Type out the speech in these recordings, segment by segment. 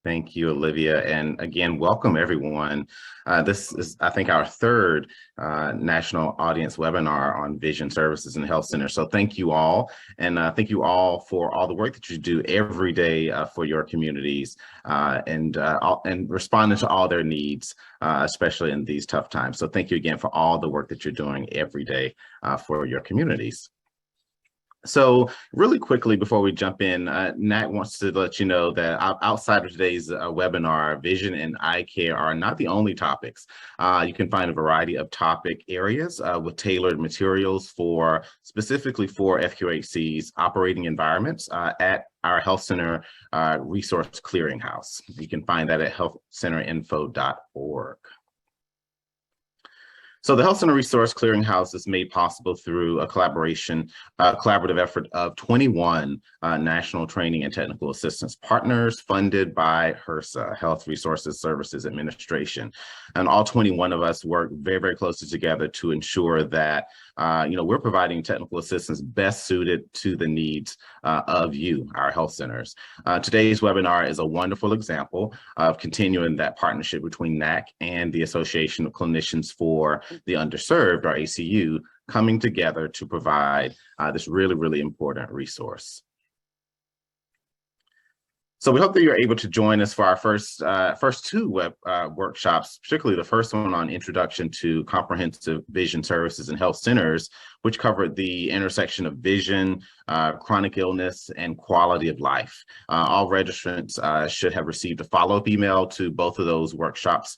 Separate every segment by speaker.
Speaker 1: Thank you, Olivia. And again, welcome everyone. This is, I think, our third national audience webinar on vision services and health centers. So thank you all. And thank you all for all the work that you do every day for your communities and responding to all their needs, especially in these tough times. So thank you again for all the work that you're doing every day for your communities. So really quickly before we jump in, Nat wants to let you know that outside of today's webinar, vision and eye care are not the only topics. You can find a variety of topic areas with tailored materials for specifically for FQHC's operating environments at our Health Center Resource Clearinghouse. You can find that at healthcenterinfo.org. So the Health Center Resource Clearinghouse is made possible through a collaborative effort of 21 national training and technical assistance partners funded by HRSA, Health Resources Services Administration. And all 21 of us work very, very closely together to ensure that we're providing technical assistance best suited to the needs of you, our health centers. Today's webinar is a wonderful example of continuing that partnership between NAC and the Association of Clinicians for the Underserved, or ACU, coming together to provide this really, really important resource. So we hope that you're able to join us for our first two workshops, particularly the first one on Introduction to Comprehensive Vision Services and Health Centers, which covered the intersection of vision, chronic illness, and quality of life. All registrants should have received a follow-up email to both of those workshops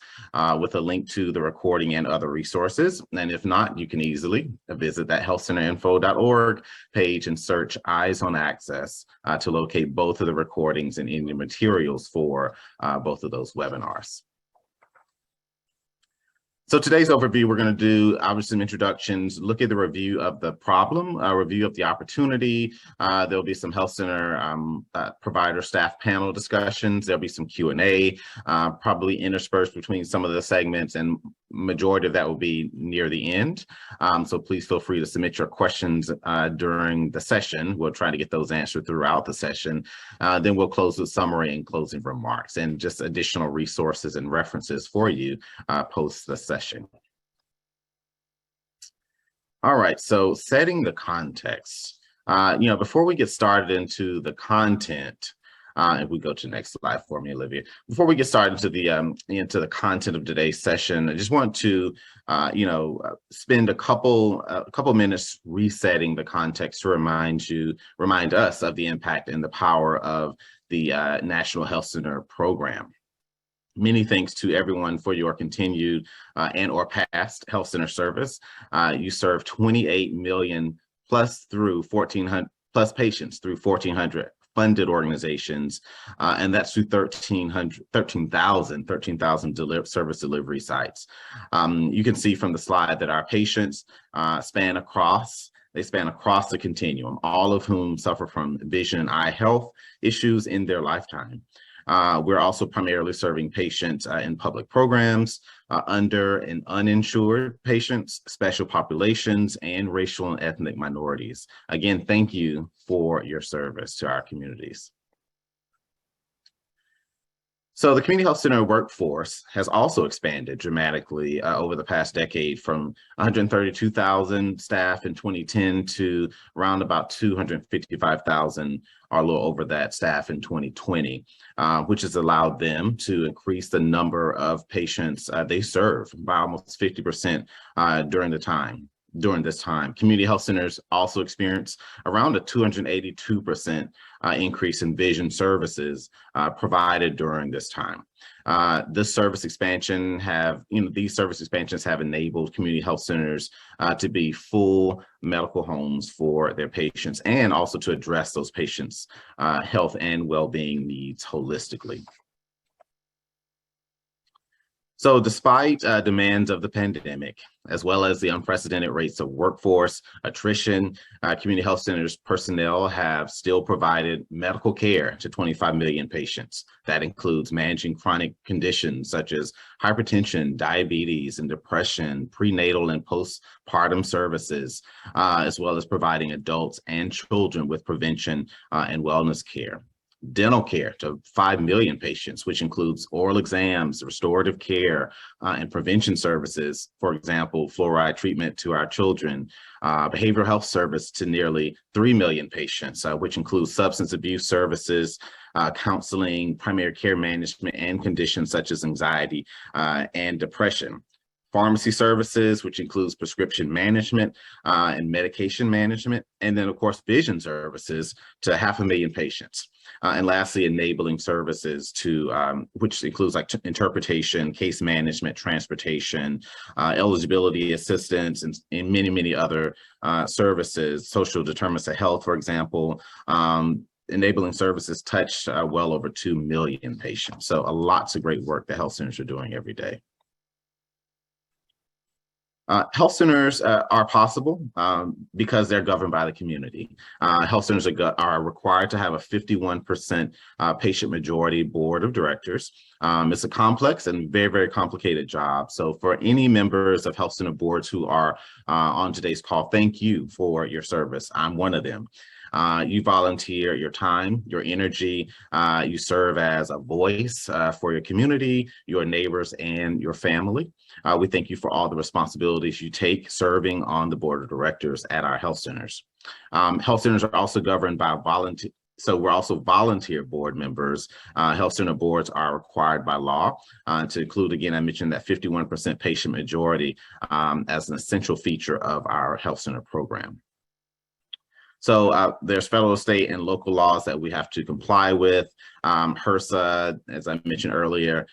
Speaker 1: with a link to the recording and other resources. And if not, you can easily visit that healthcenterinfo.org page and search Eyes on Access to locate both of the recordings and any materials for both of those webinars. So today's overview, we're going to do obviously some introductions, look at the review of the problem, a review of the opportunity. There'll be some health center provider staff panel discussions. There'll be some Q&A, probably interspersed between some of the segments, and majority of that will be near the end. So please feel free to submit your questions during the session. We'll try to get those answered throughout the session. Then we'll close with summary and closing remarks and just additional resources and references for you post the session. All right, so setting the context. Before we get started into the content, if we go to the next slide for me, Olivia. Before we get started into the content of today's session, I just want to, spend a couple minutes resetting the context to remind us of the impact and the power of the National Health Center program. Many thanks to everyone for your continued and or past health center service. You serve 28 million plus through 1,400 plus patients through 1,400 funded organizations, and that's through 13,000 service delivery sites. You can see from the slide that our patients span across the continuum, all of whom suffer from vision and eye health issues in their lifetime. We're also primarily serving patients in public programs, under and uninsured patients, special populations, and racial and ethnic minorities. Again, thank you for your service to our communities. So the community health center workforce has also expanded dramatically over the past decade, from 132,000 staff in 2010 to around about 255,000, or a little over that, staff in 2020, which has allowed them to increase the number of patients they serve by almost 50% during this time. Community health centers also experience around a 282% increase in vision services provided during this time. These service expansions have enabled community health centers to be full medical homes for their patients, and also to address those patients' health and well-being needs holistically. So despite demands of the pandemic, as well as the unprecedented rates of workforce attrition, community health centers personnel have still provided medical care to 25 million patients. That includes managing chronic conditions such as hypertension, diabetes, and depression, prenatal and postpartum services, as well as providing adults and children with prevention and wellness care. dental care to 5 million patients, which includes oral exams, restorative care, and prevention services. For example, fluoride treatment to our children, behavioral health service to nearly 3 million patients, which includes substance abuse services, counseling, primary care management, and conditions such as anxiety and depression. Pharmacy services, which includes prescription management and medication management, and then of course vision services to 500,000 patients. And lastly, enabling services to which includes like interpretation, case management, transportation, eligibility assistance, and many other services. Social determinants of health, for example. Enabling services touch well over 2 million patients. So lots of great work that health centers are doing every day. Health centers are possible because they're governed by the community. Health centers are required to have a 51% patient majority board of directors. It's a complex and very complicated job. So for any members of health center boards who are on today's call, thank you for your service. I'm one of them. You volunteer your time, your energy, you serve as a voice for your community, your neighbors, and your family. We thank you for all the responsibilities you take serving on the board of directors at our health centers. Health centers are also governed by volunteer. So we're also volunteer board members. Health center boards are required by law to include, again, I mentioned that 51% patient majority as an essential feature of our health center program. So there's federal, state, and local laws that we have to comply with. HRSA, as I mentioned earlier,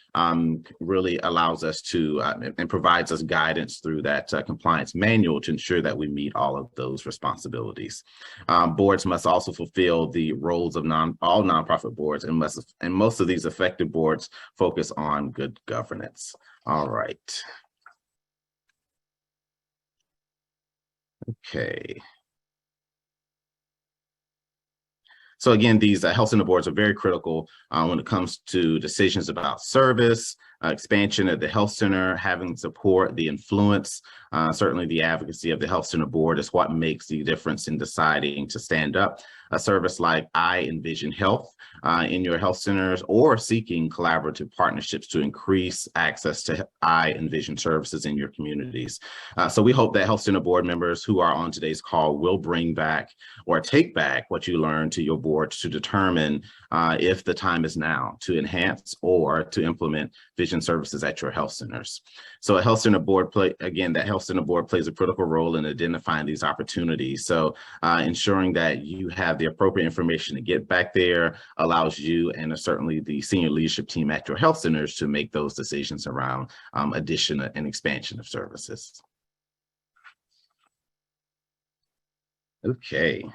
Speaker 1: really allows us to and provides us guidance through that compliance manual to ensure that we meet all of those responsibilities. Boards must also fulfill the roles of all nonprofit boards, and most of these effective boards focus on good governance. All right. Okay. So again, these health center boards are very critical when it comes to decisions about service, expansion of the health center, having support, the influence, certainly the advocacy of the health center board is what makes the difference in deciding to stand up a service like iEnvision Health in your health centers, or seeking collaborative partnerships to increase access to iEnvision services in your communities. So we hope that health center board members who are on today's call will bring back or take back what you learned to your boards to determine if the time is now to enhance or to implement vision services at your health centers. So a health center board that health center board plays a critical role in identifying these opportunities. So ensuring that you have the appropriate information to get back there allows you and certainly the senior leadership team at your health centers to make those decisions around addition and expansion of services. Okay.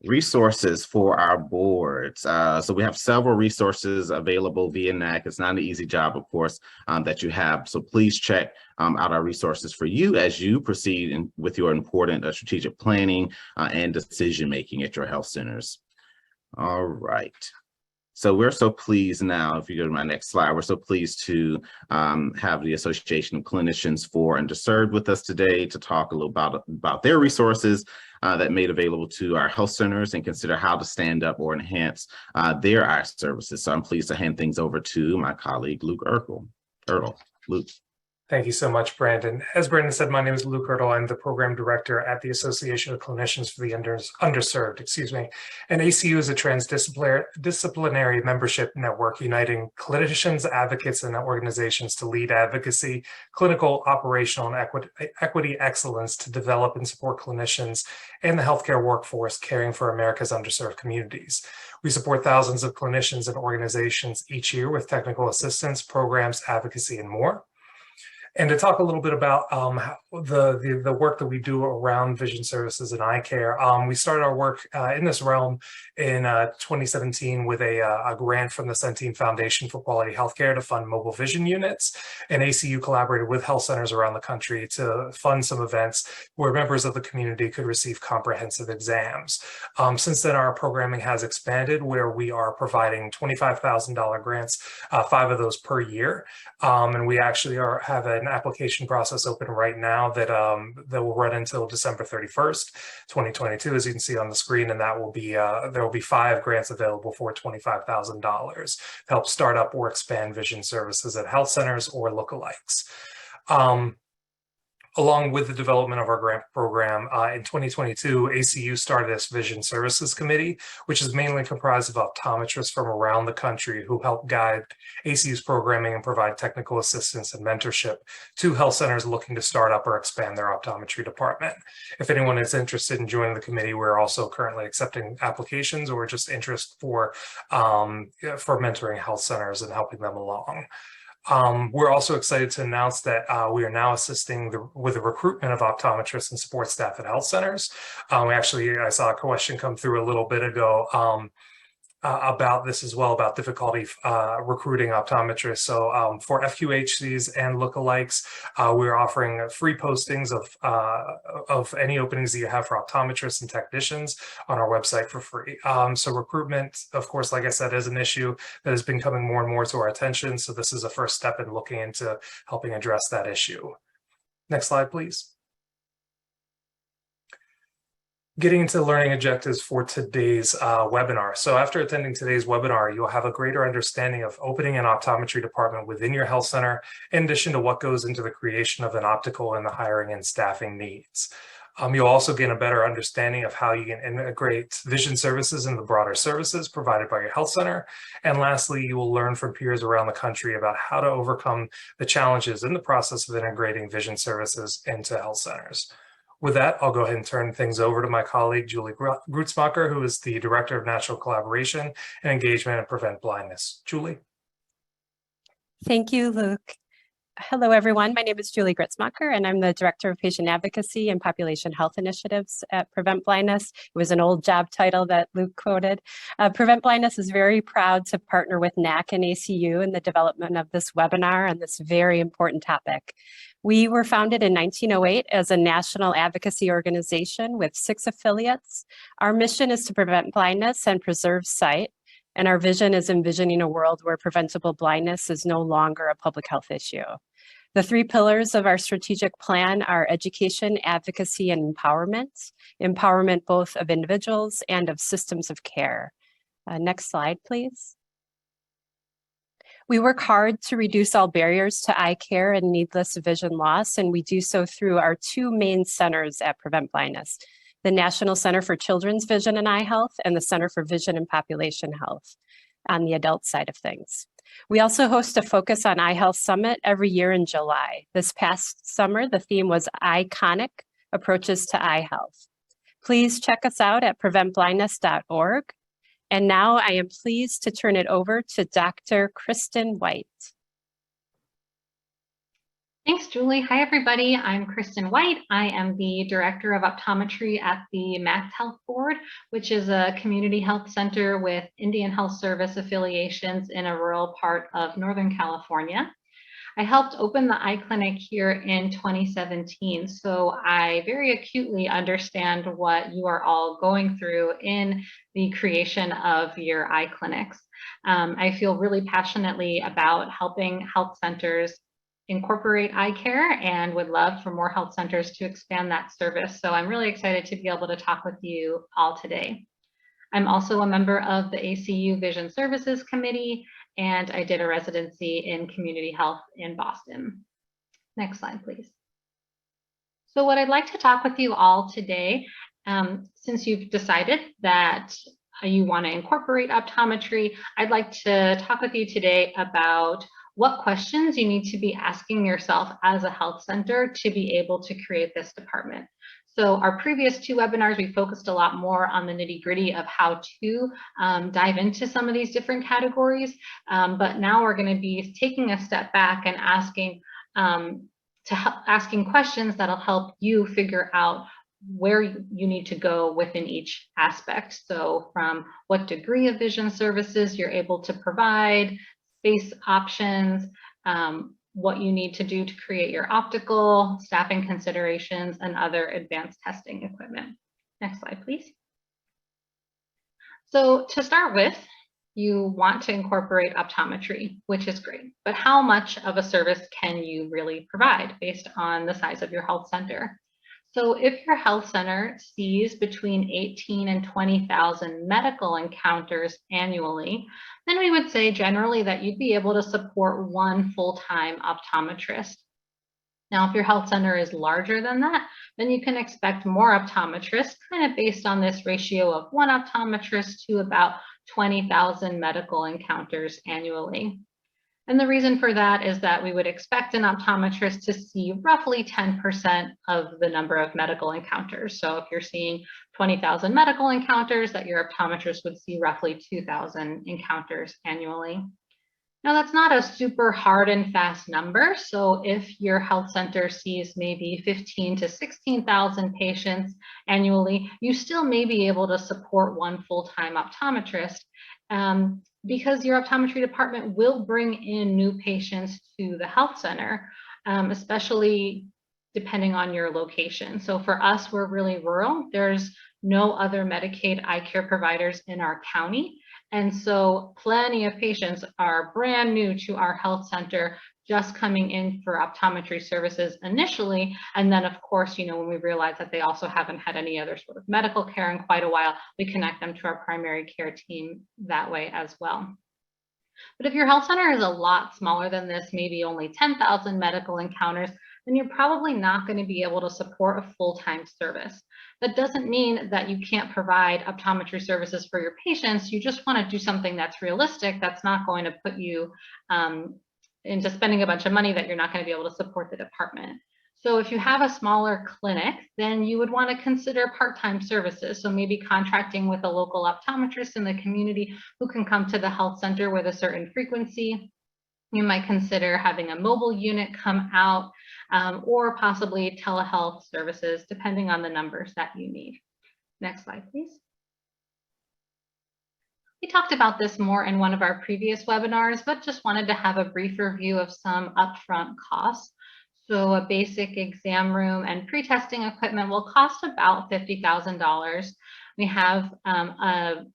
Speaker 1: Resources for our boards. So we have several resources available via NAC. It's not an easy job, of course, that you have. So please check out our resources for you as you proceed with your important strategic planning and decision-making at your health centers. All right. So we're so pleased now, if you go to my next slide, we're so pleased to have the Association of Clinicians for Underserved with us today to talk a little about their resources that made available to our health centers and consider how to stand up or enhance their eye services. So I'm pleased to hand things over to my colleague, Luke Ertl. Luke.
Speaker 2: Thank you so much, Brandon. As Brandon said, my name is Luke Ertl. I'm the program director at the Association of Clinicians for the Underserved, And ACU is a transdisciplinary membership network uniting clinicians, advocates, and organizations to lead advocacy, clinical, operational, and equity excellence to develop and support clinicians and the healthcare workforce caring for America's underserved communities. We support thousands of clinicians and organizations each year with technical assistance, programs, advocacy, and more. And to talk a little bit about the work that we do around vision services and eye care, we started our work in this realm in 2017 with a grant from the Centene Foundation for Quality Healthcare to fund mobile vision units. And ACU collaborated with health centers around the country to fund some events where members of the community could receive comprehensive exams. Since then, our programming has expanded, where we are providing $25,000 grants, 5 of those per year. And we actually have an application process open right now that will run until December 31st, 2022, as you can see on the screen, and that will be there will be 5 grants available for $25,000 to help start up or expand vision services at health centers or lookalikes. Along with the development of our grant program, in 2022, ACU started its Vision Services Committee, which is mainly comprised of optometrists from around the country who help guide ACU's programming and provide technical assistance and mentorship to health centers looking to start up or expand their optometry department. If anyone is interested in joining the committee, we're also currently accepting applications or just interest for mentoring health centers and helping them along. We're also excited to announce that we are now assisting with the recruitment of optometrists and support staff at health centers. I saw a question come through a little bit ago about this as well, about difficulty recruiting optometrists. So for FQHCs and lookalikes, we're offering free postings of any openings that you have for optometrists and technicians on our website for free. So recruitment, of course, like I said, is an issue that has been coming more and more to our attention. So this is a first step in looking into helping address that issue. Next slide, please. Getting into learning objectives for today's webinar. So after attending today's webinar, you'll have a greater understanding of opening an optometry department within your health center, in addition to what goes into the creation of an optical and the hiring and staffing needs. You'll also gain a better understanding of how you can integrate vision services into the broader services provided by your health center. And lastly, you will learn from peers around the country about how to overcome the challenges in the process of integrating vision services into health centers. With that, I'll go ahead and turn things over to my colleague, Julie Grutzmacher, who is the Director of National Collaboration and Engagement and Prevent Blindness. Julie.
Speaker 3: Thank you, Luke. Hello, everyone. My name is Julie Grutzmacher, and I'm the Director of Patient Advocacy and Population Health Initiatives at Prevent Blindness. It was an old job title that Luke quoted. Prevent Blindness is very proud to partner with NAC and ACU in the development of this webinar on this very important topic. We were founded in 1908 as a national advocacy organization with 6 affiliates. Our mission is to prevent blindness and preserve sight, and our vision is envisioning a world where preventable blindness is no longer a public health issue. The 3 pillars of our strategic plan are education, advocacy, and empowerment. Empowerment both of individuals and of systems of care. Next slide, please. We work hard to reduce all barriers to eye care and needless vision loss, and we do so through our 2 main centers at Prevent Blindness, the National Center for Children's Vision and Eye Health and the Center for Vision and Population Health on the adult side of things. We also host a Focus on Eye Health Summit every year in July. This past summer, the theme was Iconic Approaches to Eye Health. Please check us out at preventblindness.org. And now I am pleased to turn it over to Dr. Kristen White.
Speaker 4: Thanks, Julie. Hi, everybody. I'm Kristen White. I am the Director of Optometry at the Max Health Board, which is a community health center with Indian Health Service affiliations in a rural part of Northern California. I helped open the eye clinic here in 2017, so I very acutely understand what you are all going through in the creation of your eye clinics. I feel really passionately about helping health centers incorporate eye care and would love for more health centers to expand that service. So I'm really excited to be able to talk with you all today. I'm also a member of the ACU Vision Services Committee, and I did a residency in community health in Boston. Next slide, please. So what I'd like to talk with you all today, since you've decided that you want to incorporate optometry, I'd like to talk with you today about what questions you need to be asking yourself as a health center to be able to create this department. So our previous 2 webinars, we focused a lot more on the nitty-gritty of how to dive into some of these different categories. But now we're going to be taking a step back and asking questions that'll help you figure out where you need to go within each aspect. So from what degree of vision services you're able to provide, space options, what you need to do to create your optical, staffing considerations, and other advanced testing equipment. Next slide, please. So to start with, you want to incorporate optometry, which is great. But how much of a service can you really provide based on the size of your health center? So if your health center sees between 18 and 20,000 medical encounters annually, then we would say generally that you'd be able to support one full-time optometrist. Now, if your health center is larger than that, then you can expect more optometrists, kind of based on this ratio of one optometrist to about 20,000 medical encounters annually. And the reason for that is that we would expect an optometrist to see roughly 10% of the number of medical encounters. So if you're seeing 20,000 medical encounters, that your optometrist would see roughly 2,000 encounters annually. Now, that's not a super hard and fast number. So if your health center sees maybe 15 to 16,000 patients annually, you still may be able to support one full-time optometrist because your optometry department will bring in new patients to the health center, especially depending on your location. So for us, we're really rural. There's no other Medicaid eye care providers in our county. And so plenty of patients are brand new to our health center, just coming in for optometry services initially. And then of course, when we realize that they also haven't had any other sort of medical care in quite a while, we connect them to our primary care team that way as well. But if your health center is a lot smaller than this, maybe only 10,000 medical encounters, then you're probably not going to be able to support a full-time service. That doesn't mean that you can't provide optometry services for your patients. You just want to do something that's realistic, that's not going to put you into spending a bunch of money that you're not going to be able to support the department. So if you have a smaller clinic, then you would want to consider part-time services. So maybe contracting with a local optometrist in the community who can come to the health center with a certain frequency. You might consider having a mobile unit come out or possibly telehealth services, depending on the numbers that you need. Next slide, please. We talked about this more in one of our previous webinars, but just wanted to have a brief review of some upfront costs. So a basic exam room and pre-testing equipment will cost about $50,000. We have an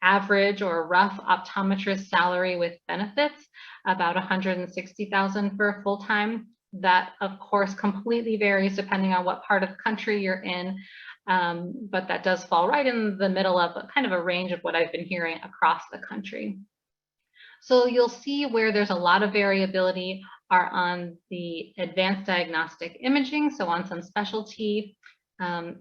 Speaker 4: average or rough optometrist salary with benefits, about $160,000 for a full-time. That of course completely varies depending on what part of the country you're in, but that does fall right in the middle of kind of a range of what I've been hearing across the country. So you'll see where there's a lot of variability are on the advanced diagnostic imaging, so on some specialty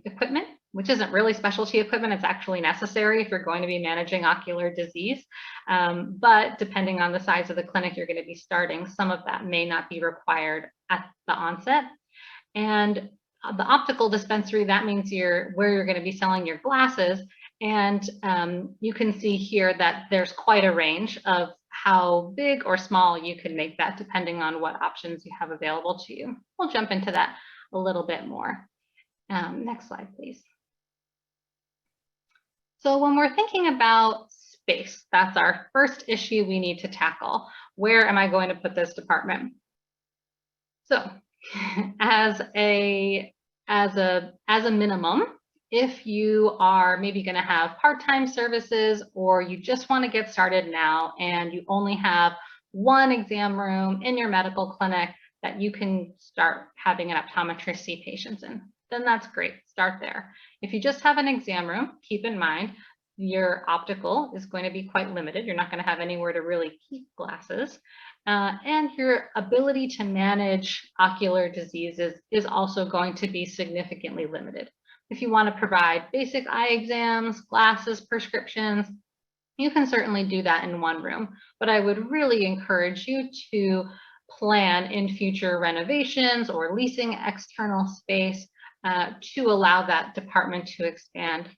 Speaker 4: equipment, which isn't really specialty equipment, it's actually necessary if you're going to be managing ocular disease. But depending on the size of the clinic you're going to be starting, some of that may not be required at the onset. And the optical dispensary, that means where you're going to be selling your glasses. And you can see here that there's quite a range of how big or small you can make that depending on what options you have available to you. We'll jump into that a little bit more. Next slide, please. So when we're thinking about space, that's our first issue we need to tackle. Where am I going to put this department? So as a minimum, if you are maybe going to have part-time services or you just want to get started now and you only have one exam room in your medical clinic that you can start having an optometrist see patients in, then that's great. Start there. If you just have an exam room, keep in mind your optical is going to be quite limited. You're not going to have anywhere to really keep glasses. And your ability to manage ocular diseases is also going to be significantly limited. If you want to provide basic eye exams, glasses, prescriptions, you can certainly do that in one room. But I would really encourage you to plan in future renovations or leasing external space to allow that department to expand.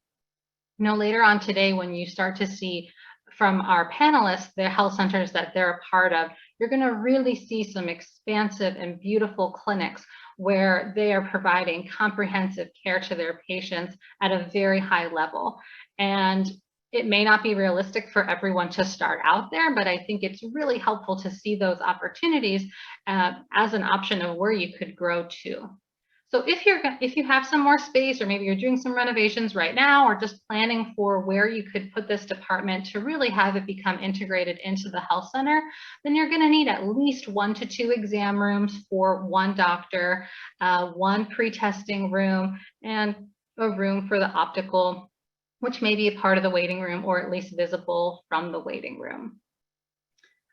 Speaker 4: Later on today, when you start to see from our panelists, the health centers that they're a part of, you're going to really see some expansive and beautiful clinics where they are providing comprehensive care to their patients at a very high level. And it may not be realistic for everyone to start out there, but I think it's really helpful to see those opportunities as an option of where you could grow to. So if you have some more space, or maybe you're doing some renovations right now, or just planning for where you could put this department to really have it become integrated into the health center, then you're going to need at least 1 to 2 exam rooms for one doctor, 1 pre-testing room, and a room for the optical, which may be a part of the waiting room or at least visible from the waiting room.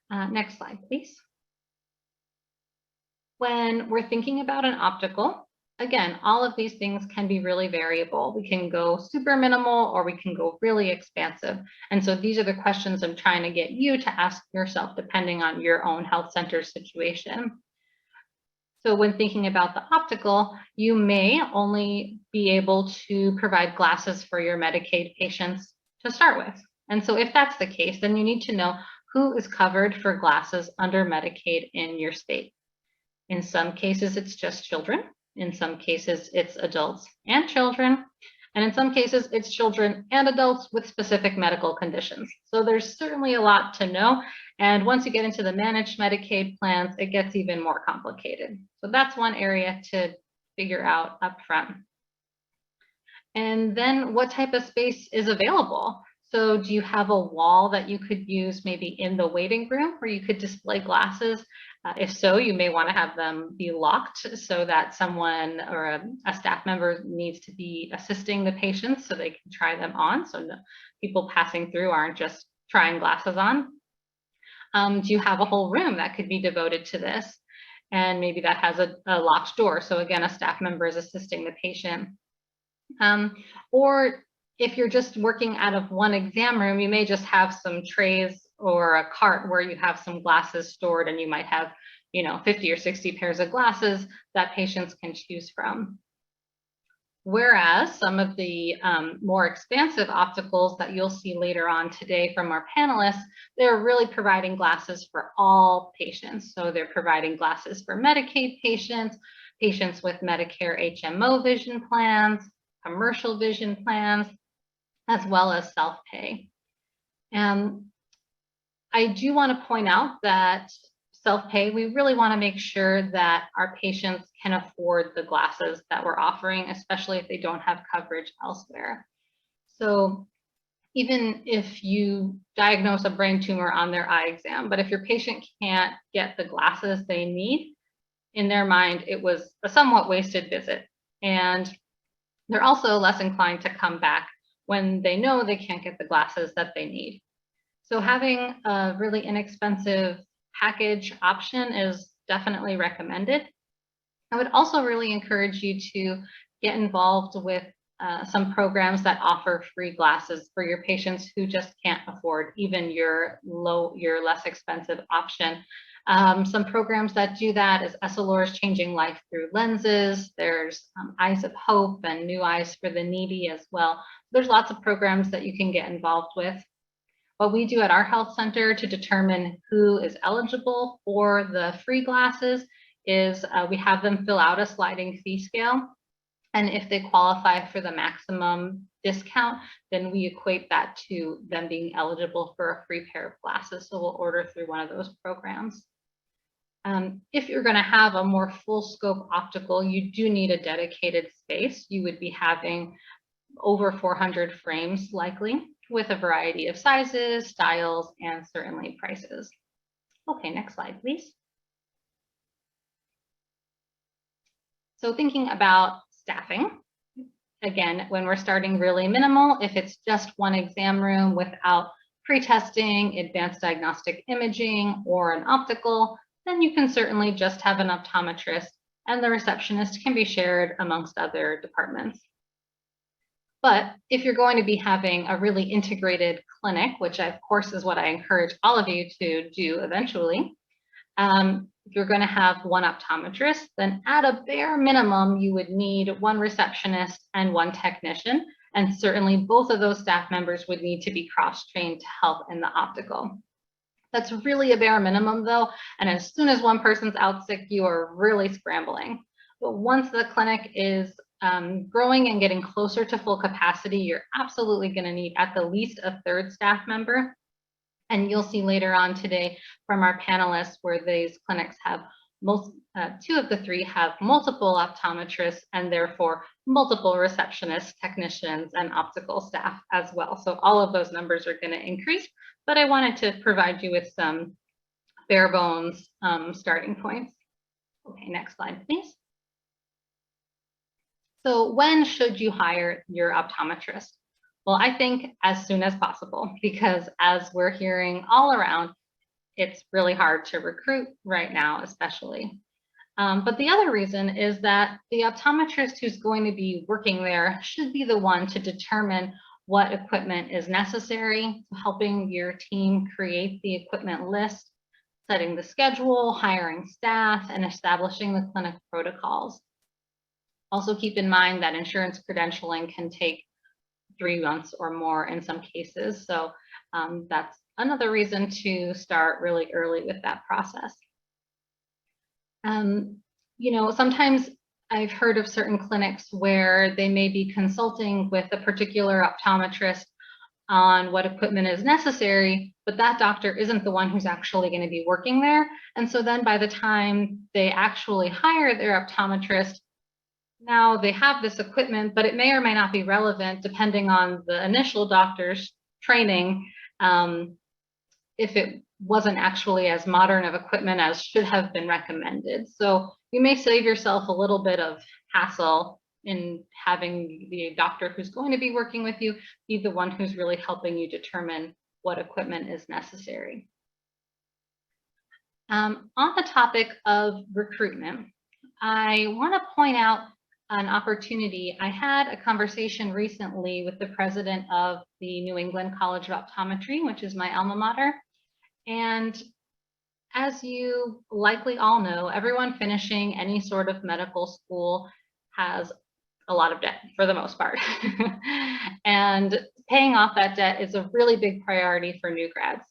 Speaker 4: Next slide, please. When we're thinking about an optical, again, all of these things can be really variable. We can go super minimal or we can go really expansive. And so these are the questions I'm trying to get you to ask yourself depending on your own health center situation. So when thinking about the optical, you may only be able to provide glasses for your Medicaid patients to start with. And so if that's the case, then you need to know who is covered for glasses under Medicaid in your state. In some cases, it's just children. In some cases, it's adults and children. And in some cases, it's children and adults with specific medical conditions. So there's certainly a lot to know. And once you get into the managed Medicaid plans, it gets even more complicated. So that's one area to figure out up front. And then what type of space is available? So do you have a wall that you could use maybe in the waiting room where you could display glasses? If so, you may want to have them be locked so that someone or a staff member needs to be assisting the patients so they can try them on. So no, people passing through aren't just trying glasses on. Do you have a whole room that could be devoted to this? And maybe that has a locked door. So again, a staff member is assisting the patient. Or if you're just working out of one exam room, you may just have some trays or a cart where you have some glasses stored, and you might have, 50 or 60 pairs of glasses that patients can choose from. Whereas some of the more expansive opticals that you'll see later on today from our panelists, they're really providing glasses for all patients. So they're providing glasses for Medicaid patients, patients with Medicare HMO vision plans, commercial vision plans, as well as self-pay. And I do want to point out that self-pay, we really want to make sure that our patients can afford the glasses that we're offering, especially if they don't have coverage elsewhere. So even if you diagnose a brain tumor on their eye exam, but if your patient can't get the glasses they need, in their mind, it was a somewhat wasted visit. And they're also less inclined to come back when they know they can't get the glasses that they need. So having a really inexpensive package option is definitely recommended. I would also really encourage you to get involved with some programs that offer free glasses for your patients who just can't afford even your less expensive option. Some programs that do that is Essilor's Changing Life Through Lenses. There's Eyes of Hope and New Eyes for the Needy as well. There's lots of programs that you can get involved with. What we do at our health center to determine who is eligible for the free glasses is we have them fill out a sliding fee scale. And if they qualify for the maximum discount, then we equate that to them being eligible for a free pair of glasses. So we'll order through one of those programs. If you're going to have a more full scope optical, you do need a dedicated space. You would be having over 400 frames likely, with a variety of sizes, styles, and certainly prices. Okay, next slide, please. So thinking about staffing, again, when we're starting really minimal, if it's just one exam room without pre-testing, advanced diagnostic imaging, or an optical, then you can certainly just have an optometrist, and the receptionist can be shared amongst other departments. But if you're going to be having a really integrated clinic, which of course is what I encourage all of you to do eventually, if you're going to have one optometrist, then at a bare minimum, you would need one receptionist and one technician. And certainly both of those staff members would need to be cross-trained to help in the optical. That's really a bare minimum though. And as soon as one person's out sick, you are really scrambling. But once the clinic is growing and getting closer to full capacity, you're absolutely going to need at the least a third staff member. And you'll see later on today from our panelists where these clinics have two of the three have multiple optometrists and therefore multiple receptionists, technicians, and optical staff as well. So all of those numbers are going to increase, but I wanted to provide you with some bare bones starting points. Okay, next slide, please. So when should you hire your optometrist? Well, I think as soon as possible, because as we're hearing all around, it's really hard to recruit right now, especially. But the other reason is that the optometrist who's going to be working there should be the one to determine what equipment is necessary, helping your team create the equipment list, setting the schedule, hiring staff, and establishing the clinic protocols. Also keep in mind that insurance credentialing can take 3 months or more in some cases. So that's another reason to start really early with that process. You know, sometimes I've heard of certain clinics where they may be consulting with a particular optometrist on what equipment is necessary, but that doctor isn't the one who's actually going to be working there. And so then by the time they actually hire their optometrist, now they have this equipment, but it may or may not be relevant depending on the initial doctor's training, if it wasn't actually as modern of equipment as should have been recommended. So you may save yourself a little bit of hassle in having the doctor who's going to be working with you be the one who's really helping you determine what equipment is necessary. On the topic of recruitment, I want to point out an opportunity. I had a conversation recently with the president of the New England College of Optometry, which is my alma mater. And as you likely all know, everyone finishing any sort of medical school has a lot of debt for the most part. And paying off that debt is a really big priority for new grads.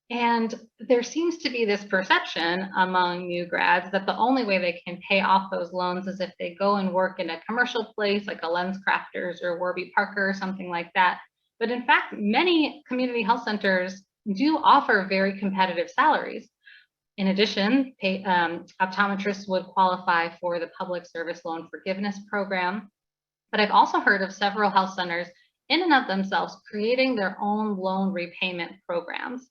Speaker 4: And there seems to be this perception among new grads that the only way they can pay off those loans is if they go and work in a commercial place like a LensCrafters or Warby Parker or something like that. But in fact, many community health centers do offer very competitive salaries. In addition, optometrists would qualify for the Public Service Loan Forgiveness Program. But I've also heard of several health centers in and of themselves creating their own loan repayment programs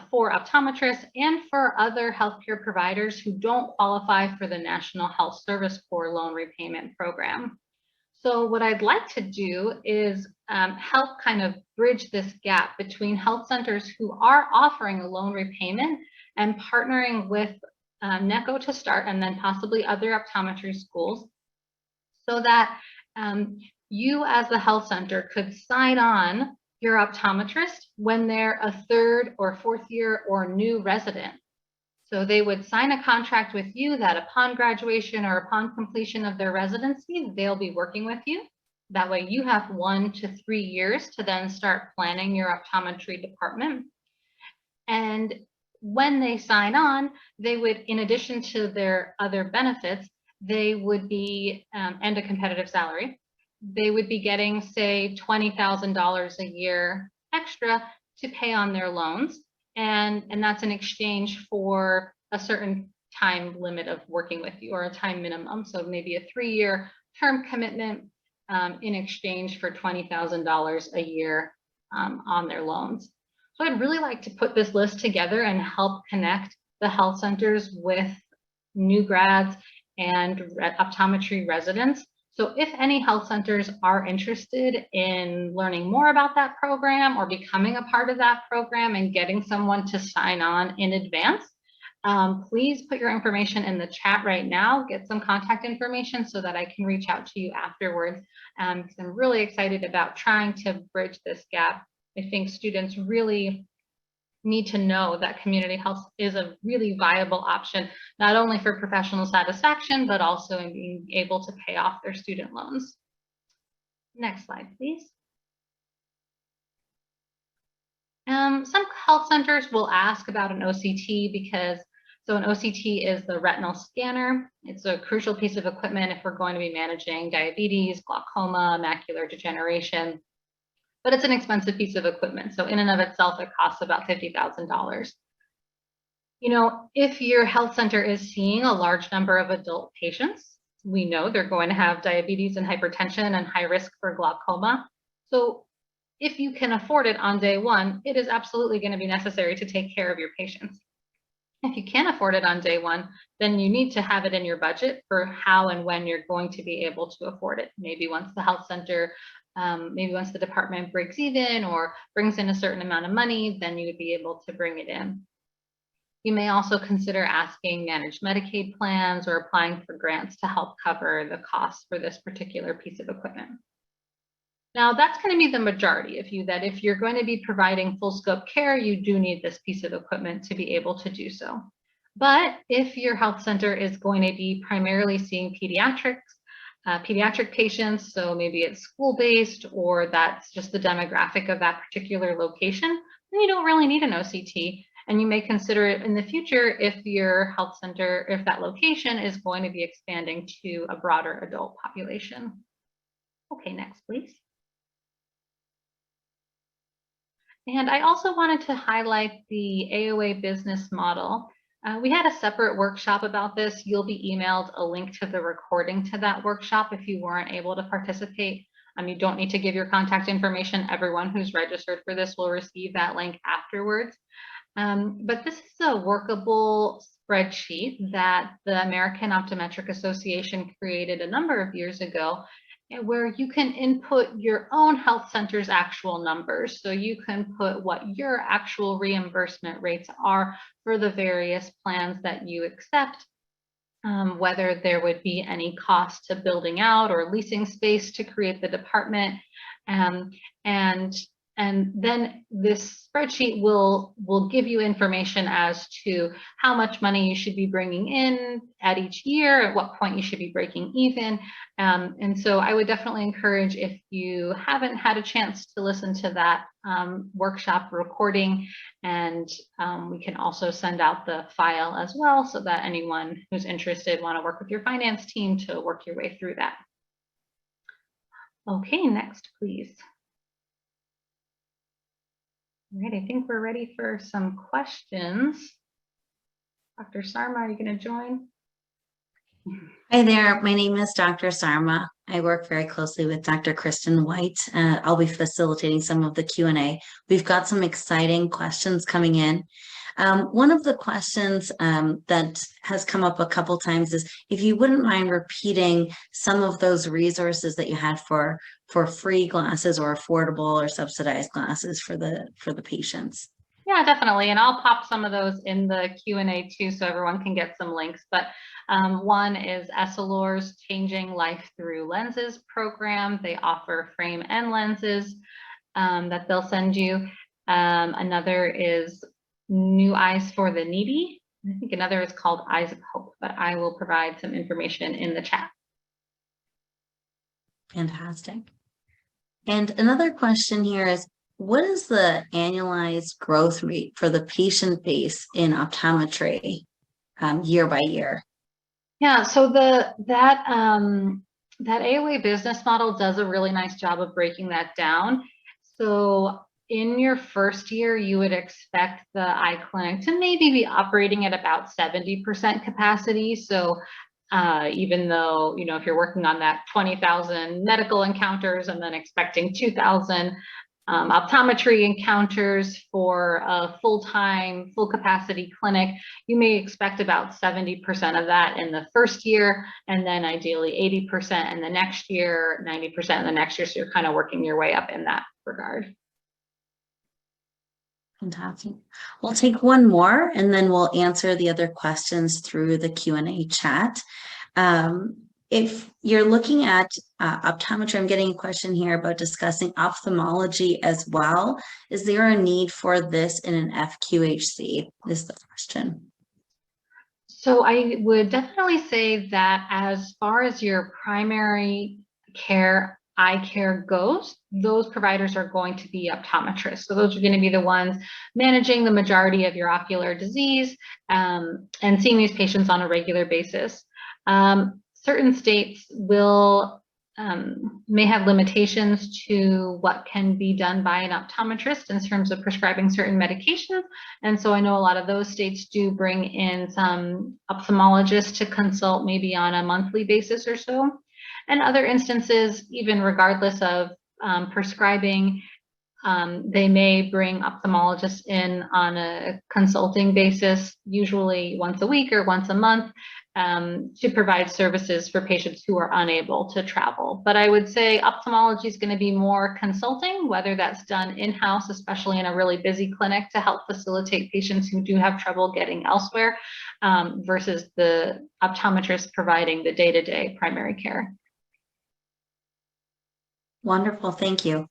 Speaker 4: for optometrists and for other healthcare providers who don't qualify for the National Health Service Corps loan repayment program. So what I'd like to do is help kind of bridge this gap between health centers who are offering a loan repayment and partnering with NECO to start, and then possibly other optometry schools, so that you as the health center could sign on your optometrist when they're a 3rd or 4th year or new resident. So they would sign a contract with you that upon graduation or upon completion of their residency, they'll be working with you. That way you have 1 to 3 years to then start planning your optometry department. And when they sign on, they would, in addition to their other benefits, they would be, and a competitive salary, they would be getting, say, $20,000 a year extra to pay on their loans. And that's in exchange for a certain time limit of working with you, or a time minimum. So maybe a 3-year term commitment in exchange for $20,000 a year on their loans. So I'd really like to put this list together and help connect the health centers with new grads and optometry residents. So if any health centers are interested in learning more about that program or becoming a part of that program and getting someone to sign on in advance, please put your information in the chat right now, get some contact information so that I can reach out to you afterwards. Because I'm really excited about trying to bridge this gap. I think students really need to know that community health is a really viable option, not only for professional satisfaction, but also in being able to pay off their student loans. Next slide, please. Some health centers will ask about an OCT because, so an OCT is the retinal scanner. It's a crucial piece of equipment if we're going to be managing diabetes, glaucoma, macular degeneration. But it's an expensive piece of equipment. So in and of itself, it costs about $50,000. If your health center is seeing a large number of adult patients, we know they're going to have diabetes and hypertension and high risk for glaucoma. So if you can afford it on day one, it is absolutely going to be necessary to take care of your patients. If you can't afford it on day one, then you need to have it in your budget for how and when you're going to be able to afford it. Maybe once the health center, maybe once the department breaks even or brings in a certain amount of money, then you would be able to bring it in. You may also consider asking managed Medicaid plans or applying for grants to help cover the costs for this particular piece of equipment. Now, that's going to be the majority of you, that if you're going to be providing full scope care, you do need this piece of equipment to be able to do so. But if your health center is going to be primarily seeing pediatric patients, so maybe it's school-based or that's just the demographic of that particular location, then you don't really need an OCT. And you may consider it in the future if your health center, if that location is going to be expanding to a broader adult population. Okay, next, please. And I also wanted to highlight the AOA business model. We had a separate workshop about this. You'll be emailed a link to the recording to that workshop if you weren't able to participate. You don't need to give your contact information. Everyone who's registered for this will receive that link afterwards. But this is a workable spreadsheet that the American Optometric Association created a number of years ago, where you can input your own health center's actual numbers. So you can put what your actual reimbursement rates are for the various plans that you accept, whether there would be any cost to building out or leasing space to create the department. And then this spreadsheet will give you information as to how much money you should be bringing in at each year, at what point you should be breaking even. And so I would definitely encourage, if you haven't had a chance to listen to that workshop recording, and we can also send out the file as well, so that anyone who's interested want to work with your finance team to work your way through that. Okay, next, please. All right, I think we're ready for some questions. Dr. Sarma, are you going to join?
Speaker 5: Hi there, my name is Dr. Sarma. I work very closely with Dr. Kristen White. I'll be facilitating some of the Q&A. We've got some exciting questions coming in. One of the questions that has come up a couple times is if you wouldn't mind repeating some of those resources that you had for free glasses or affordable or subsidized glasses for the patients.
Speaker 4: Yeah, definitely. And I'll pop some of those in the Q&A too, so everyone can get some links. But one is Essilor's Changing Life Through Lenses program. They offer frame and lenses that they'll send you. Another is New Eyes for the Needy. I think another is called Eyes of Hope, but I will provide some information in the chat.
Speaker 5: Fantastic. And another question here is, what is the annualized growth rate for the patient base in optometry year by year?
Speaker 4: Yeah, so that AOA business model does a really nice job of breaking that down. So in your first year, you would expect the eye clinic to maybe be operating at about 70% capacity. So even though, if you're working on that 20,000 medical encounters and then expecting 2,000 optometry encounters for a full-time, full capacity clinic, you may expect about 70% of that in the first year, and then ideally 80% in the next year, 90% in the next year. So you're kind of working your way up in that regard.
Speaker 5: Fantastic. We'll take one more and then we'll answer the other questions through the Q&A chat. If you're looking at optometry, I'm getting a question here about discussing ophthalmology as well. Is there a need for this in an FQHC? Is the question.
Speaker 4: So I would definitely say that as far as your primary care, eye care goes, those providers are going to be optometrists. So those are going to be the ones managing the majority of your ocular disease and seeing these patients on a regular basis. Certain states will may have limitations to what can be done by an optometrist in terms of prescribing certain medications. And so I know a lot of those states do bring in some ophthalmologists to consult maybe on a monthly basis or so. And other instances, even regardless of prescribing, they may bring ophthalmologists in on a consulting basis, usually once a week or once a month, to provide services for patients who are unable to travel. But I would say ophthalmology is going to be more consulting, whether that's done in-house, especially in a really busy clinic to help facilitate patients who do have trouble getting elsewhere, versus the optometrist providing the day-to-day primary care.
Speaker 5: Wonderful, thank you.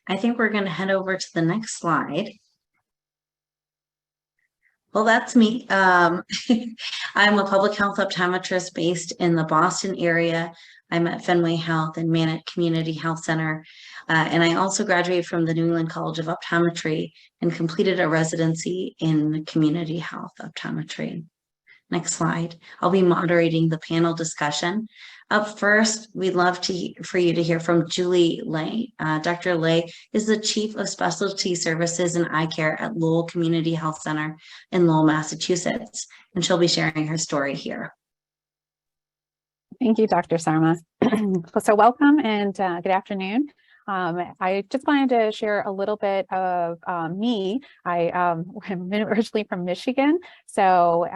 Speaker 5: I think we're going to head over to the next slide. Well, that's me. I'm a public health optometrist based in the Boston area. I'm at Fenway Health and Manatt Community Health Center. And I also graduated from the New England College of Optometry and completed a residency in community health optometry. Next slide. I'll be moderating the panel discussion. Up first, we'd love for you to hear from Julie Lay. Dr. Lay is the Chief of Specialty Services and Eye Care at Lowell Community Health Center in Lowell, Massachusetts, and she'll be sharing her story here.
Speaker 6: Thank you, Dr. Sarma. So welcome and good afternoon. I just wanted to share a little bit of me. I am originally from Michigan, so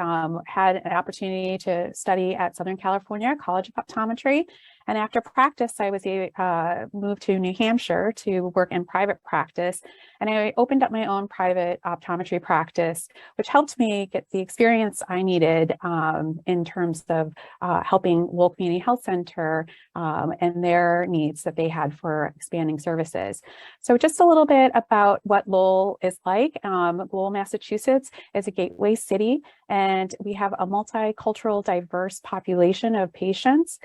Speaker 6: had an opportunity to study at Southern California College of Optometry. And after practice, I was moved to New Hampshire to work in private practice. And I opened up my own private optometry practice, which helped me get the experience I needed in terms of helping Lowell Community Health Center and their needs that they had for expanding services. So just a little bit about what Lowell is like. Lowell, Massachusetts is a gateway city, and we have a multicultural, diverse population of patients.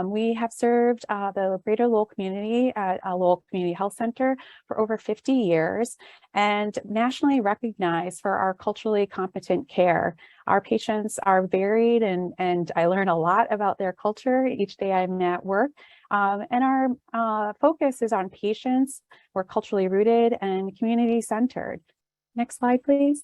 Speaker 6: We have served the greater Lowell community at Lowell Community Health Center for over 50 years and nationally recognized for our culturally competent care. Our patients are varied and I learn a lot about their culture each day I'm at work. And our focus is on patients. We're culturally rooted and community centered. Next slide, please.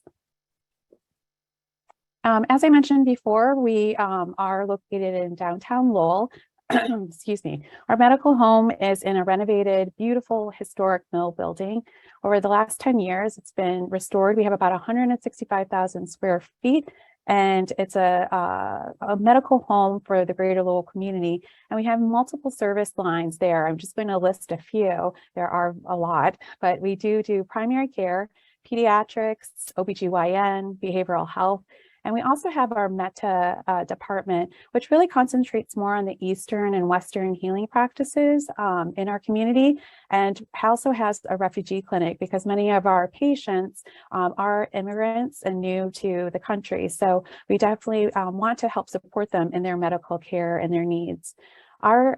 Speaker 6: As I mentioned before, we are located in downtown Lowell. Excuse me. Our medical home is in a renovated, beautiful, historic mill building. Over the last 10 years, it's been restored. We have about 165,000 square feet, and it's a medical home for the greater Lowell community. And we have multiple service lines there. I'm just going to list a few. There are a lot, but we do primary care, pediatrics, OBGYN, behavioral health. And we also have our META department, which really concentrates more on the Eastern and Western healing practices in our community, and also has a refugee clinic because many of our patients are immigrants and new to the country. So we definitely want to help support them in their medical care and their needs. Our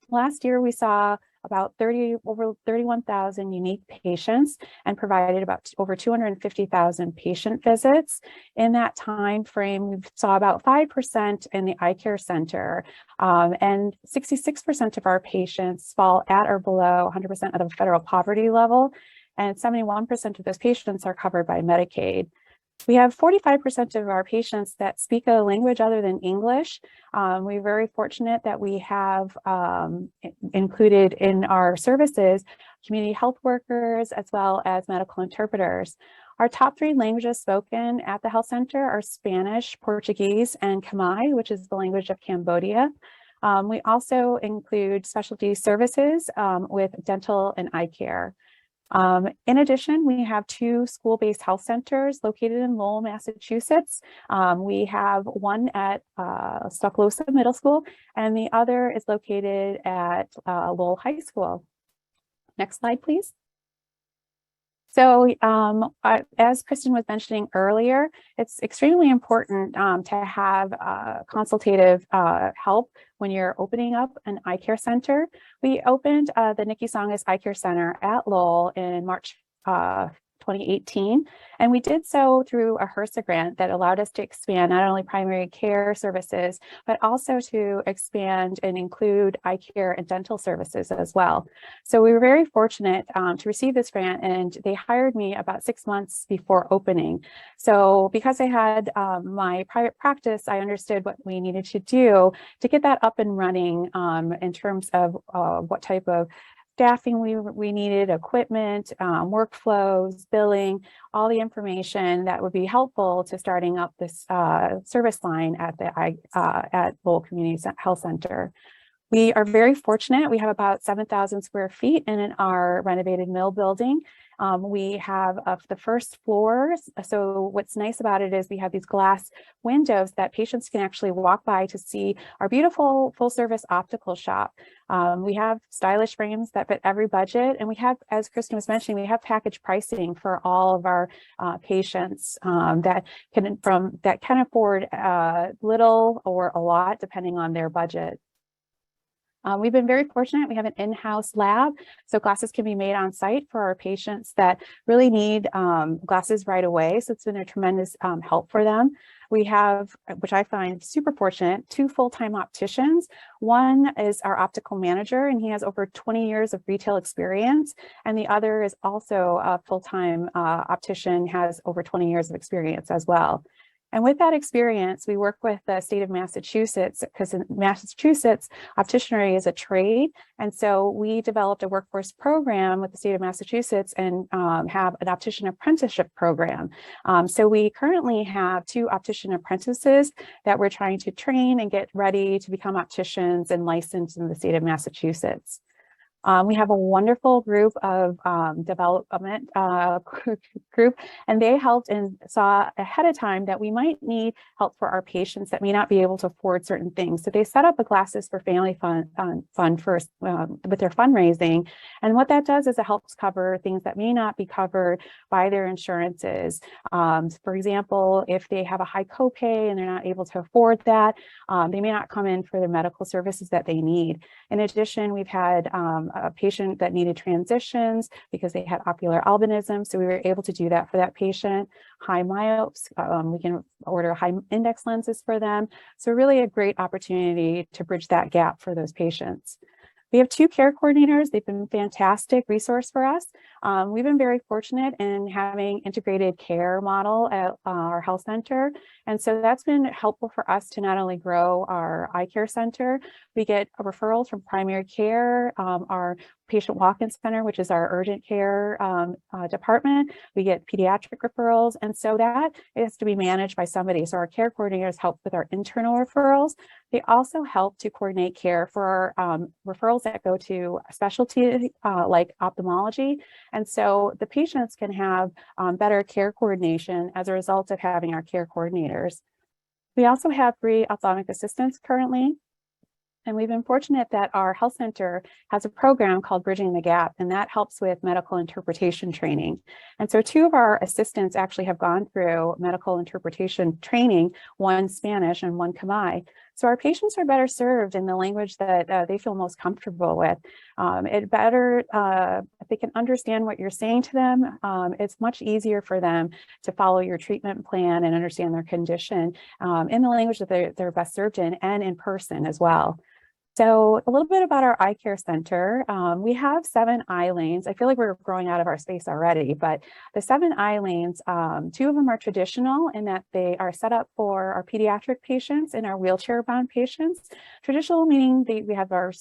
Speaker 6: last year, we saw about over 31,000 unique patients and provided about over 250,000 patient visits. In that time frame, we saw about 5% in the eye care center, and 66% of our patients fall at or below 100% of the federal poverty level, and 71% of those patients are covered by Medicaid. We have 45% of our patients that speak a language other than English. We're very fortunate that we have included in our services community health workers as well as medical interpreters. Our top 3 languages spoken at the health center are Spanish, Portuguese, and Khmer, which is the language of Cambodia. We also include specialty services with dental and eye care. In addition, we have 2 school-based health centers located in Lowell, Massachusetts. We have one at Stucklosha Middle School, and the other is located at Lowell High School. Next slide, please. So as Kristen was mentioning earlier, it's extremely important to have consultative help when you're opening up an eye care center. We opened the Nikki Tsongas Eye Care Center at Lowell in March 2018. And we did so through a HRSA grant that allowed us to expand not only primary care services, but also to expand and include eye care and dental services as well. So we were very fortunate to receive this grant, and they hired me about 6 months before opening. So because I had my private practice, I understood what we needed to do to get that up and running in terms of what type of staffing we needed, equipment, workflows, billing, all the information that would be helpful to starting up this service line at the at Lowell Community Health Center. We are very fortunate. We have about 7,000 square feet in our renovated mill building. We have the first floors. So what's nice about it is we have these glass windows that patients can actually walk by to see our beautiful full service optical shop. We have stylish frames that fit every budget. And we have, as Kristen was mentioning, we have package pricing for all of our patients that can afford little or a lot depending on their budget. We've been very fortunate. We have an in-house lab, so glasses can be made on site for our patients that really need glasses right away. So it's been a tremendous help for them. We have, which I find super fortunate, 2 full-time opticians. One is our optical manager, and he has over 20 years of retail experience. And the other is also a full-time optician, has over 20 years of experience as well. And with that experience, we work with the state of Massachusetts, because in Massachusetts, opticianry is a trade. And so we developed a workforce program with the state of Massachusetts and have an optician apprenticeship program. So we currently have 2 optician apprentices that we're trying to train and get ready to become opticians and licensed in the state of Massachusetts. We have a wonderful group of development group, and they helped and saw ahead of time that we might need help for our patients that may not be able to afford certain things. So they set up a Glasses for Family fund first with their fundraising. And what that does is it helps cover things that may not be covered by their insurances. For example, if they have a high copay and they're not able to afford that, they may not come in for the medical services that they need. In addition, we've had a patient that needed transitions because they had ocular albinism. So we were able to do that for that patient. High myopes, we can order high index lenses for them. So really a great opportunity to bridge that gap for those patients. We have 2 care coordinators. They've been a fantastic resource for us. We've been very fortunate in having integrated care model at our health center. And so that's been helpful for us to not only grow our eye care center, we get a referral from primary care, our patient walk-in center, which is our urgent care department. We get pediatric referrals. And so that has to be managed by somebody. So our care coordinators help with our internal referrals. They also help to coordinate care for our referrals that go to specialty like ophthalmology. And so the patients can have better care coordination as a result of having our care coordinators. We also have 3 ophthalmic assistants currently. And we've been fortunate that our health center has a program called Bridging the Gap, and that helps with medical interpretation training. And so 2 of our assistants actually have gone through medical interpretation training, one Spanish and one Khmer. So our patients are better served in the language that they feel most comfortable with. If they can understand what you're saying to them, it's much easier for them to follow your treatment plan and understand their condition in the language that they're best served in, and in person as well. So a little bit about our eye care center. We have 7 eye lanes. I feel like we're growing out of our space already, but the 7 eye lanes, 2 of them are traditional in that they are set up for our pediatric patients and our wheelchair-bound patients. Traditional meaning we have our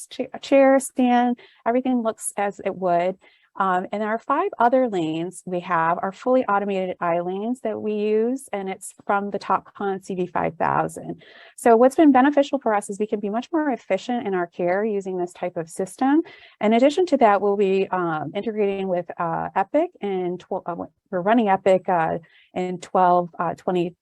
Speaker 6: chair, stand, everything looks as it would. And our 5 other lanes we have are fully automated eye lanes that we use, and it's from the Topcon CV5000. So what's been beneficial for us is we can be much more efficient in our care using this type of system. In addition to that, we'll be integrating with Epic, and we're running Epic in 2022.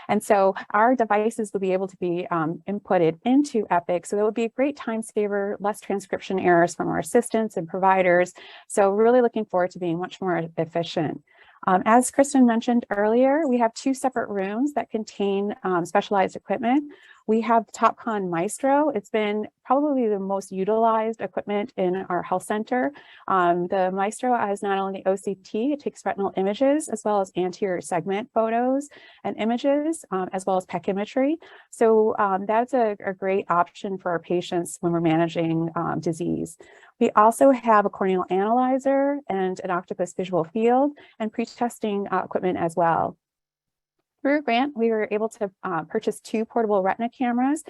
Speaker 6: And so our devices will be able to be inputted into Epic. So that would be a great time saver, less transcription errors from our assistants and providers. So really looking forward to being much more efficient. As Kristen mentioned earlier, we have 2 separate rooms that contain specialized equipment. We have TopCon Maestro. It's been probably the most utilized equipment in our health center. The Maestro has not only OCT, it takes retinal images, as well as anterior segment photos and images, as well as pekimetry. So that's a great option for our patients when we're managing disease. We also have a corneal analyzer and an Octopus visual field and pre-testing equipment as well. Through a grant, we were able to purchase 2 portable retina cameras,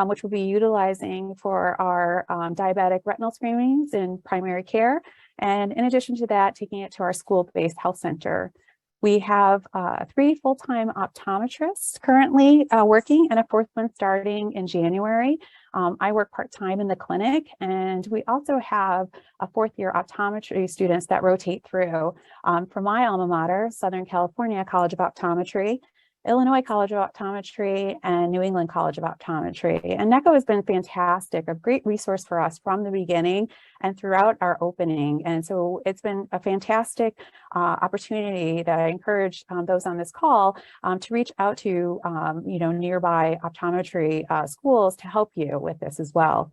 Speaker 6: which we'll be utilizing for our diabetic retinal screenings in primary care. And in addition to that, taking it to our school-based health center. We have 3 full-time optometrists currently working and a 4th one starting in January. I work part-time in the clinic, and we also have a 4th-year optometry students that rotate through from my alma mater, Southern California College of Optometry, Illinois College of Optometry, and New England College of Optometry. And NECO has been fantastic, a great resource for us from the beginning and throughout our opening. And so it's been a fantastic opportunity that I encourage those on this call to reach out to nearby optometry schools to help you with this as well.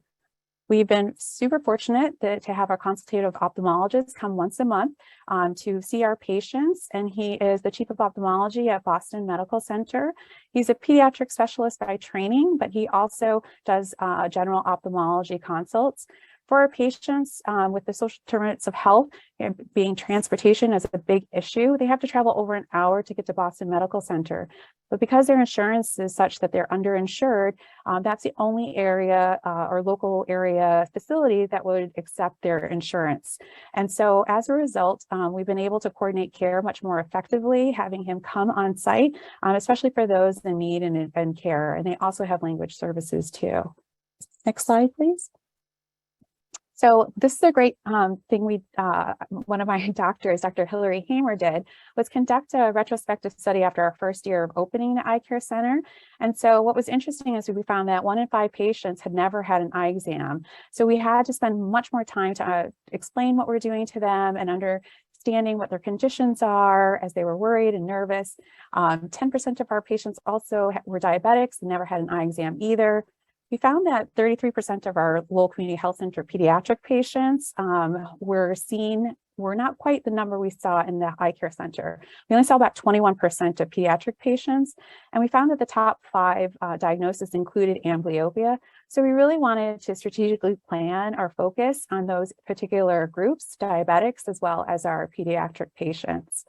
Speaker 6: We've been super fortunate to have our consultative ophthalmologist come once a month to see our patients, and he is the chief of ophthalmology at Boston Medical Center. He's a pediatric specialist by training, but he also does general ophthalmology consults. For our patients with the social determinants of health, being transportation is a big issue, they have to travel over an hour to get to Boston Medical Center. But because their insurance is such that they're underinsured, that's the only area or local area facility that would accept their insurance. And so as a result, we've been able to coordinate care much more effectively, having him come on site, especially for those in need and care. And they also have language services too. Next slide, please. So this is a great thing one of my doctors, Dr. Hillary Hamer, did was conduct a retrospective study after our 1st year of opening the eye care center. And so what was interesting is we found that 1 in 5 patients had never had an eye exam. So we had to spend much more time to explain what we're doing to them and understanding what their conditions are as they were worried and nervous. 10% of our patients also were diabetics and never had an eye exam either. We found that 33% of our Lowell Community Health Center pediatric patients were not quite the number we saw in the eye care center. We only saw about 21% of pediatric patients, and we found that the top 5 diagnoses included amblyopia. So we really wanted to strategically plan our focus on those particular groups, diabetics, as well as our pediatric patients.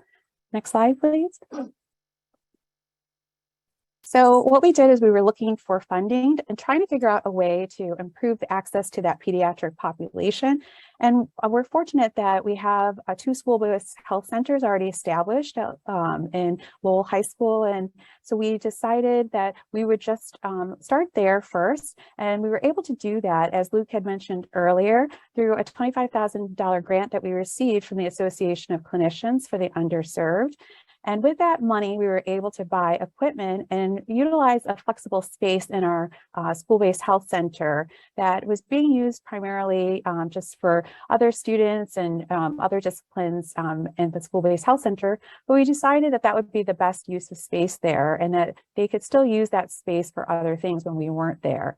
Speaker 6: Next slide, please. So what we did is we were looking for funding and trying to figure out a way to improve the access to that pediatric population. And we're fortunate that we have 2 school-based health centers already established in Lowell High School. And so we decided that we would just start there first. And we were able to do that, as Luke had mentioned earlier, through a $25,000 grant that we received from the Association of Clinicians for the Underserved. And with that money, we were able to buy equipment and utilize a flexible space in our school-based health center that was being used primarily just for other students and other disciplines in the school-based health center. But we decided that that would be the best use of space there and that they could still use that space for other things when we weren't there.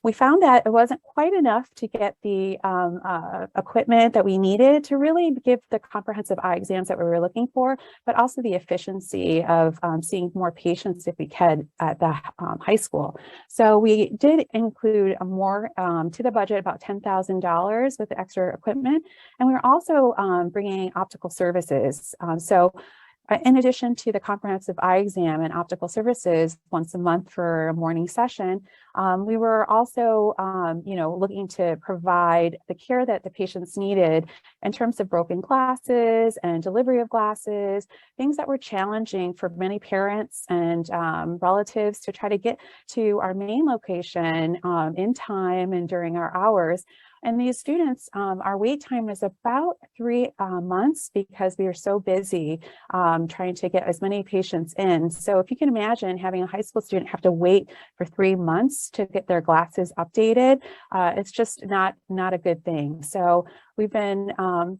Speaker 6: We found that it wasn't quite enough to get the equipment that we needed to really give the comprehensive eye exams that we were looking for, but also the efficiency of seeing more patients if we could at the high school. So we did include more to the budget, about $10,000 with the extra equipment. And we were also bringing optical services. In addition to the comprehensive eye exam and optical services once a month for a morning session, we were also, looking to provide the care that the patients needed in terms of broken glasses and delivery of glasses, things that were challenging for many parents and relatives to try to get to our main location in time and during our hours. And these students, our wait time is about 3 months because we are so busy trying to get as many patients in. So if you can imagine having a high school student have to wait for 3 months to get their glasses updated, it's just not a good thing. So We've been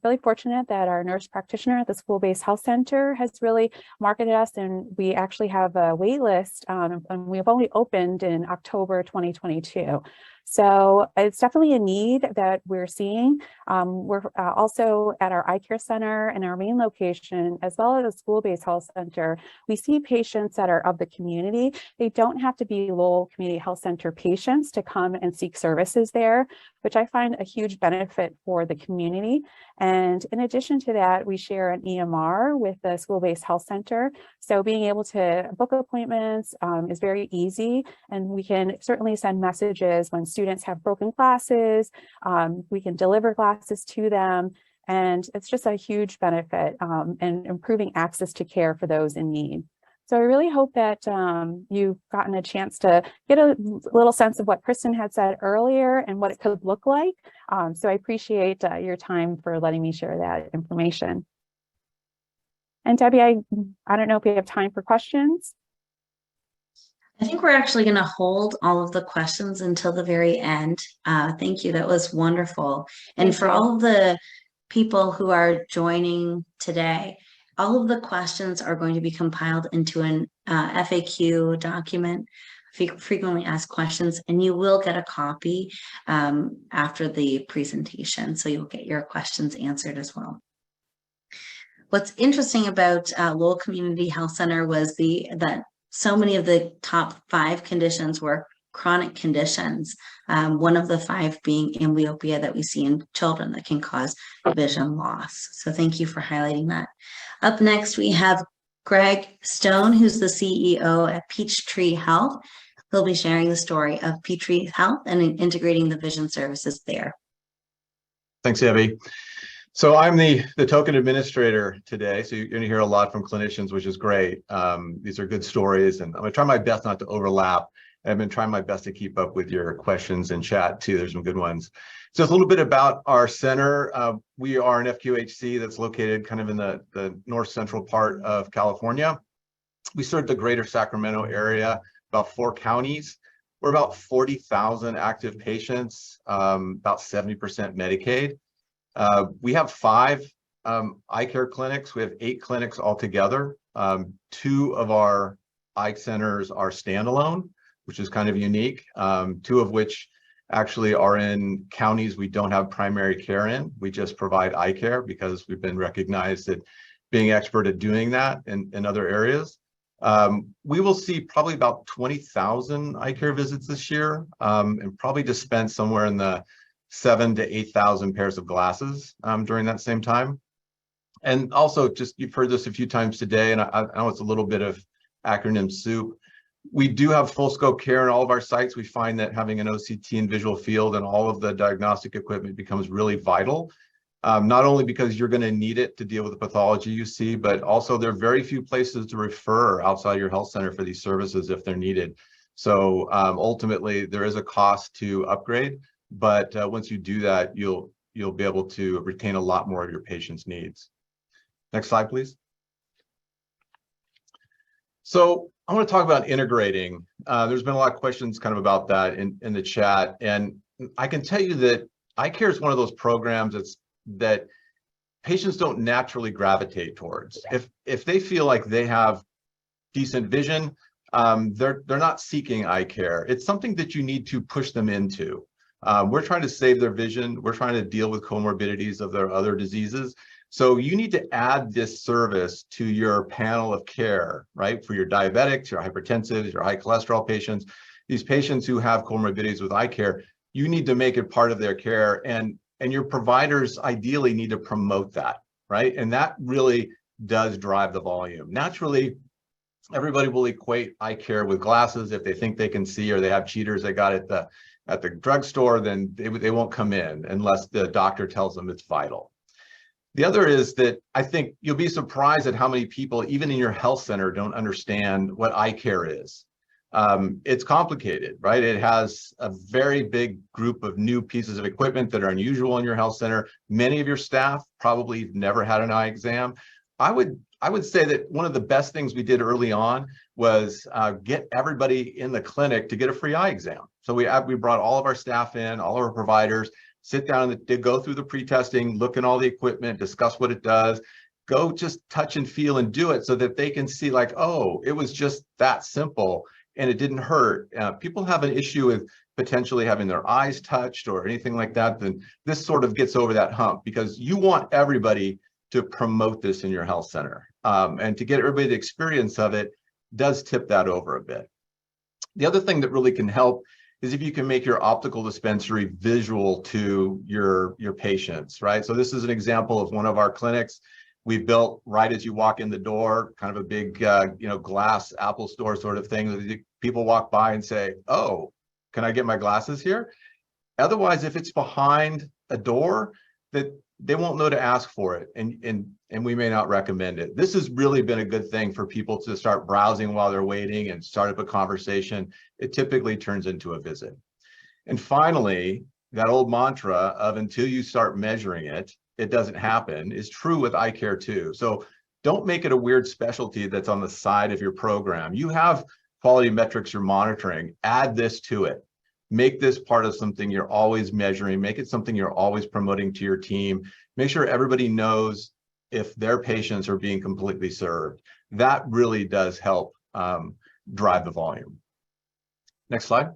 Speaker 6: really fortunate that our nurse practitioner at the school-based health center has really marketed us, and we actually have a wait list, and we've only opened in October 2022. So it's definitely a need that we're seeing. We're also at our eye care center and our main location, as well as a school-based health center. We see patients that are of the community. They don't have to be Lowell Community Health Center patients to come and seek services there, which I find a huge benefit for the community. And in addition to that, we share an EMR with the school-based health center. So being able to book appointments is very easy, and we can certainly send messages when students have broken glasses. We can deliver glasses to them, and it's just a huge benefit in improving access to care for those in need. So I really hope that you've gotten a chance to get a little sense of what Kristen had said earlier and what it could look like. So I appreciate your time for letting me share that information. And Debbie, I don't know if we have time for questions.
Speaker 5: I think we're actually going to hold all of the questions until the very end. Thank you. That was wonderful. And for all of the people who are joining today, all of the questions are going to be compiled into an FAQ document, frequently asked questions, and you will get a copy after the presentation. So you'll get your questions answered as well. What's interesting about Lowell Community Health Center was that so many of the top 5 conditions were chronic conditions, one of the 5 being amblyopia that we see in children that can cause vision loss. So thank you for highlighting that. Up next, we have Greg Stone, who's the CEO at Peachtree Health. He'll be sharing the story of Peachtree Health and integrating the vision services there.
Speaker 7: Thanks, Abby. So I'm the token administrator today. So you're going to hear a lot from clinicians, which is great. These are good stories, and I'm going to try my best not to overlap. I've been trying my best to keep up with your questions in chat too. There's some good ones. So it's a little bit about our center. We are an FQHC that's located kind of in the north central part of California. We serve the greater Sacramento area, about 4 counties. We're about 40,000 active patients, about 70% Medicaid. We have 5 eye care clinics. We have 8 clinics altogether. 2 of our eye centers are standalone, which is kind of unique. 2 of which actually are in counties we don't have primary care in. We just provide eye care because we've been recognized at being expert at doing that in other areas. We will see probably about 20,000 eye care visits this year, and probably dispense somewhere in the 7,000 to 8,000 pairs of glasses during that same time. And also, just you've heard this a few times today, and I know it's a little bit of acronym soup. We do have full scope care in all of our sites. We find that having an OCT and visual field and all of the diagnostic equipment becomes really vital, not only because you're going to need it to deal with the pathology you see, but also there are very few places to refer outside your health center for these services if they're needed. So ultimately, there is a cost to upgrade, but once you do that, you'll be able to retain a lot more of your patient's needs. Next slide, please. So I want to talk about integrating. There's been a lot of questions kind of about that in the chat. And I can tell you that eye care is one of those programs that patients don't naturally gravitate towards. If they feel like they have decent vision, they're not seeking eye care. It's something that you need to push them into. We're trying to save their vision. We're trying to deal with comorbidities of their other diseases. So you need to add this service to your panel of care, right? For your diabetics, your hypertensives, your high cholesterol patients, these patients who have comorbidities with eye care, you need to make it part of their care, and your providers ideally need to promote that, right? And that really does drive the volume. Naturally, everybody will equate eye care with glasses. If they think they can see, or they have cheaters they got at the drugstore, then they won't come in unless the doctor tells them it's vital. The other is that I think you'll be surprised at how many people, even in your health center, don't understand what eye care is. It's complicated, right? It has a very big group of new pieces of equipment that are unusual in your health center. Many of your staff probably never had an eye exam. I would say that one of the best things we did early on was get everybody in the clinic to get a free eye exam. So we brought all of our staff in, all of our providers, sit down and go through the pre-testing, look at all the equipment, discuss what it does, go just touch and feel and do it so that they can see like, oh, it was just that simple and it didn't hurt. People have an issue with potentially having their eyes touched or anything like that, then this sort of gets over that hump, because you want everybody to promote this in your health center. And to get everybody the experience of it does tip that over a bit. The other thing that really can help is if you can make your optical dispensary visual to your patients, right? So this is an example of one of our clinics we built right as you walk in the door, kind of a big, glass Apple store sort of thing. People walk by and say, oh, can I get my glasses here? Otherwise, if it's behind a door, that they won't know to ask for it, and we may not recommend it. This has really been a good thing for people to start browsing while they're waiting and start up a conversation. It typically turns into a visit. And finally, that old mantra of until you start measuring it, it doesn't happen is true with eye care too. So don't make it a weird specialty that's on the side of your program. You have quality metrics you're monitoring, add this to it. Make this part of something you're always measuring, make it something you're always promoting to your team. Make sure everybody knows if their patients are being completely served. That really does help drive the volume. Next slide.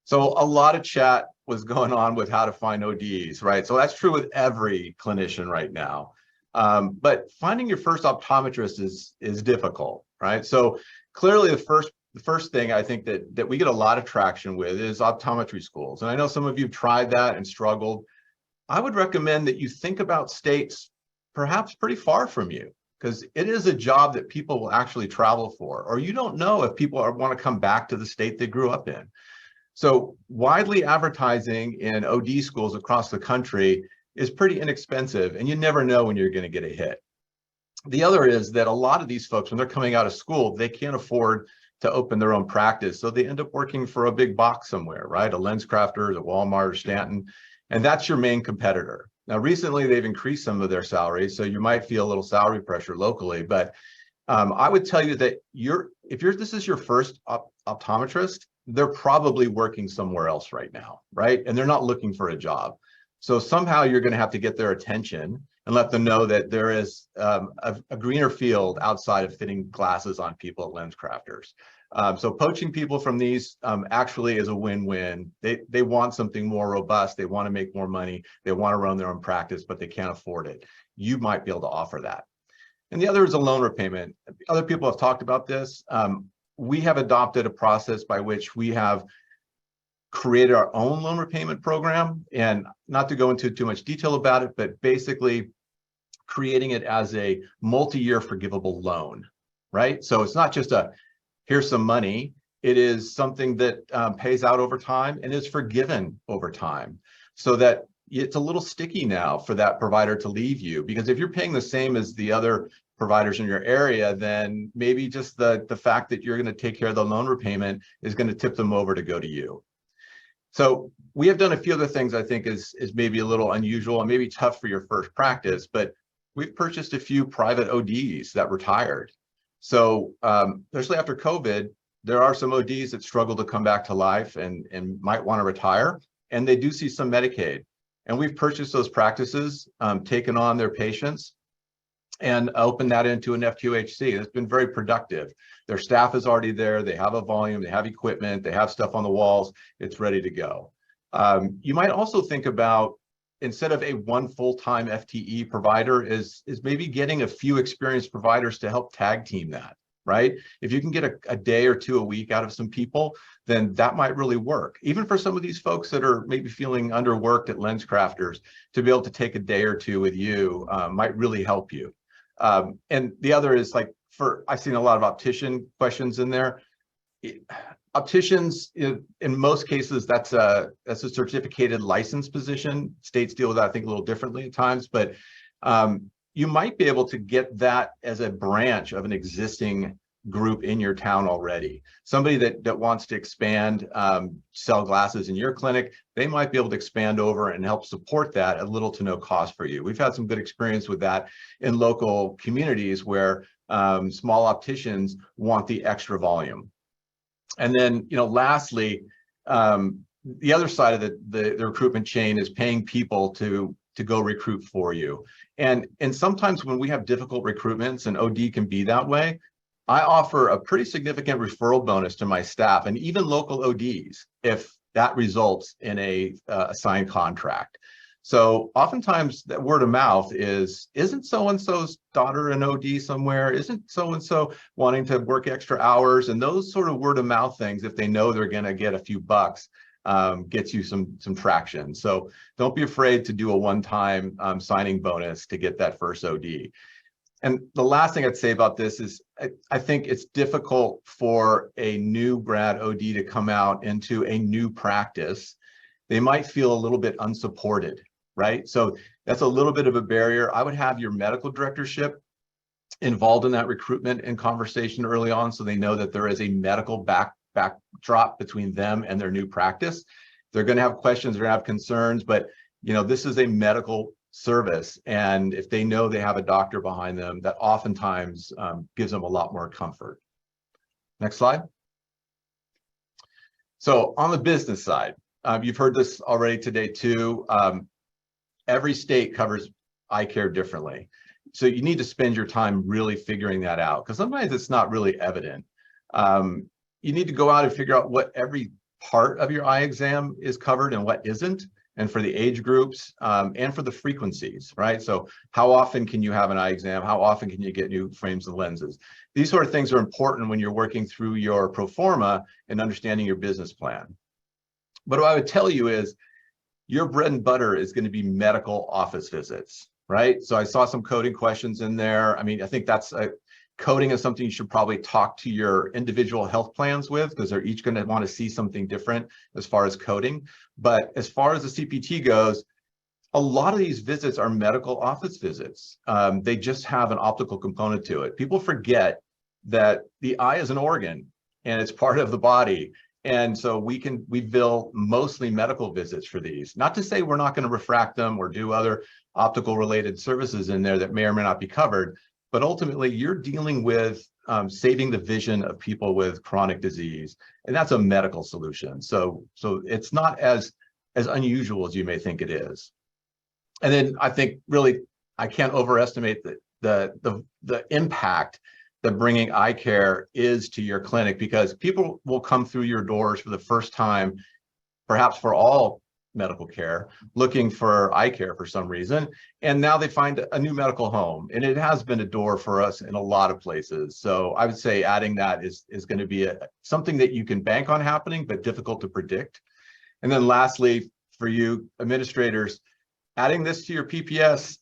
Speaker 7: So a lot of chat was going on with how to find ODs, right? So that's true with every clinician right now. But finding your first optometrist is difficult, right? So clearly the first thing I think that we get a lot of traction with is optometry schools. And I know some of you have tried that and struggled. I would recommend that you think about states perhaps pretty far from you, because it is a job that people will actually travel for, or you don't know if people want to come back to the state they grew up in. So widely advertising in OD schools across the country is pretty inexpensive, and you never know when you're going to get a hit. The other is that a lot of these folks, when they're coming out of school, they can't afford to open their own practice. So they end up working for a big box somewhere, right? A LensCrafters, a Walmart or Stanton, and that's your main competitor. Now, recently they've increased some of their salaries, so you might feel a little salary pressure locally, but I would tell you that this is your first optometrist, they're probably working somewhere else right now, right? And they're not looking for a job. So somehow you're going to have to get their attention and let them know that there is a greener field outside of fitting glasses on people at LensCrafters. So poaching people from these actually is a win-win. They want something more robust. They want to make more money. They want to run their own practice, but they can't afford it. You might be able to offer that. And the other is a loan repayment. Other people have talked about this. We have adopted a process by which we have created our own loan repayment program, and not to go into too much detail about it, but basically creating it as a multi-year forgivable loan, right? So it's not just here's some money. It is something that pays out over time and is forgiven over time, so that it's a little sticky now for that provider to leave you, because if you're paying the same as the other providers in your area, then maybe just the fact that you're going to take care of the loan repayment is going to tip them over to go to you. So we have done a few other things I think is maybe a little unusual and maybe tough for your first practice, but we've purchased a few private ODs that retired. So especially after COVID, there are some ODs that struggle to come back to life and might want to retire, and they do see some Medicaid. And we've purchased those practices, taken on their patients, and opened that into an FQHC. It's been very productive. Their staff is already there. They have a volume, they have equipment, they have stuff on the walls. It's ready to go. You might also think about, instead of a one full-time FTE provider, is maybe getting a few experienced providers to help tag team that, right? If you can get a day or two a week out of some people, then that might really work. Even for some of these folks that are maybe feeling underworked at LensCrafters, to be able to take a day or two with you might really help you. And the other is I've seen a lot of optician questions in there. Opticians, in most cases, that's a certificated license position. States deal with that, I think, a little differently at times, but you might be able to get that as a branch of an existing group in your town already. Somebody that wants to expand, sell glasses in your clinic, they might be able to expand over and help support that at little to no cost for you. We've had some good experience with that in local communities where small opticians want the extra volume. And then, lastly, the other side of the recruitment chain is paying people to go recruit for you. And sometimes when we have difficult recruitments, and OD can be that way, I offer a pretty significant referral bonus to my staff and even local ODs if that results in a signed contract. So oftentimes that word of mouth isn't so-and-so's daughter an OD somewhere? Isn't so-and-so wanting to work extra hours? And those sort of word of mouth things, if they know they're going to get a few bucks, gets you some traction. So don't be afraid to do a one-time signing bonus to get that first OD. And the last thing I'd say about this is I think it's difficult for a new grad OD to come out into a new practice. They might feel a little bit unsupported, right? So that's a little bit of a barrier. I would have your medical directorship involved in that recruitment and conversation early on, so they know that there is a medical backdrop between them and their new practice. They're going to have questions, they're going to have concerns, but this is a medical service, and if they know they have a doctor behind them, that oftentimes gives them a lot more comfort. Next slide. So on the business side, you've heard this already today too. Every state covers eye care differently, so you need to spend your time really figuring that out, because sometimes it's not really evident. You need to go out and figure out what every part of your eye exam is covered and what isn't, and for the age groups, and for the frequencies, right? So how often can you have an eye exam? How often can you get new frames and lenses? These sort of things are important when you're working through your pro forma and understanding your business plan. But what I would tell you is your bread and butter is going to be medical office visits, right? So I saw some coding questions in there. I mean, I think coding is something you should probably talk to your individual health plans with, because they're each going to want to see something different as far as coding. But as far as the CPT goes, a lot of these visits are medical office visits. They just have an optical component to it. People forget that the eye is an organ and it's part of the body. And so we bill mostly medical visits for these. Not to say we're not going to refract them or do other optical related services in there that may or may not be covered. But ultimately, you're dealing with saving the vision of people with chronic disease, and that's a medical solution. So it's not as unusual as you may think it is. And then I think really I can't overestimate the impact that bringing eye care is to your clinic, because people will come through your doors for the first time, perhaps for all medical care, looking for eye care for some reason, and now they find a new medical home, and it has been a door for us in a lot of places. So I would say adding that is going to be something that you can bank on happening, but difficult to predict. And then lastly, for you administrators, adding this to your PPS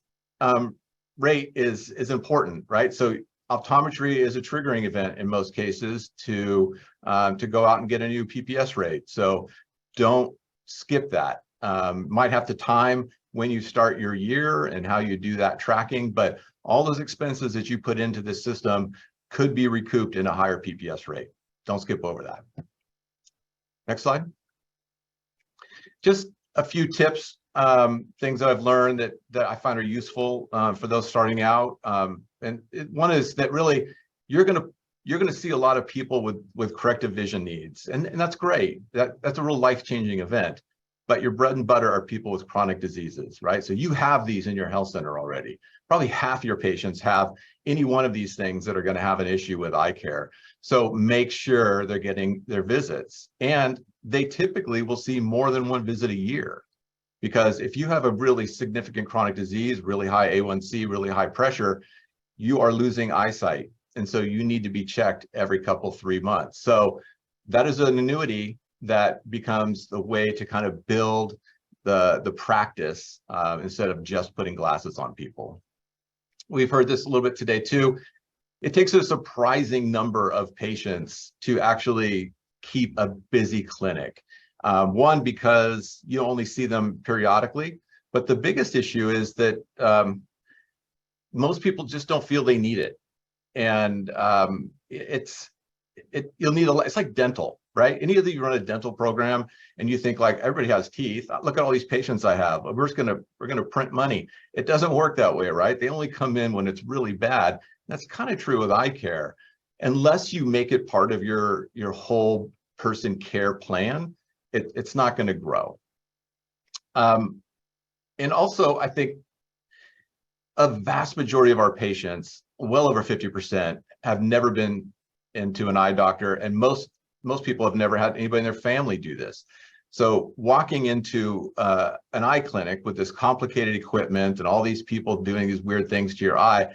Speaker 7: rate is important, right? So optometry is a triggering event in most cases to go out and get a new PPS rate. So don't skip that. Might have to time when you start your year and how you do that tracking, but all those expenses that you put into this system could be recouped in a higher PPS rate. Don't skip over that. Next slide. Just a few tips, things that I've learned that I find are useful for those starting out. One is that really you're gonna see a lot of people with corrective vision needs, and that's great. That's a real life-changing event. But your bread and butter are people with chronic diseases, right? So you have these in your health center already. Probably half your patients have any one of these things that are going to have an issue with eye care. So make sure they're getting their visits, and they typically will see more than one visit a year. Because if you have a really significant chronic disease, really high A1C, really high pressure, you are losing eyesight. And so you need to be checked every 3 months. So that is an annuity that becomes the way to kind of build the practice instead of just putting glasses on people. We've heard this a little bit today too. It takes a surprising number of patients to actually keep a busy clinic. One, because you only see them periodically, but the biggest issue is that most people just don't feel they need it. And you'll need it's like dental, right? Any of you run a dental program and you think like everybody has teeth. Look at all these patients I have. We're gonna print money. It doesn't work that way, right? They only come in when it's really bad. That's kind of true with eye care. Unless you make it part of your whole person care plan, it's not going to grow. And also, I think a vast majority of our patients, well over 50%, have never been into an eye doctor, and most people have never had anybody in their family do this. So walking into an eye clinic with this complicated equipment and all these people doing these weird things to your eye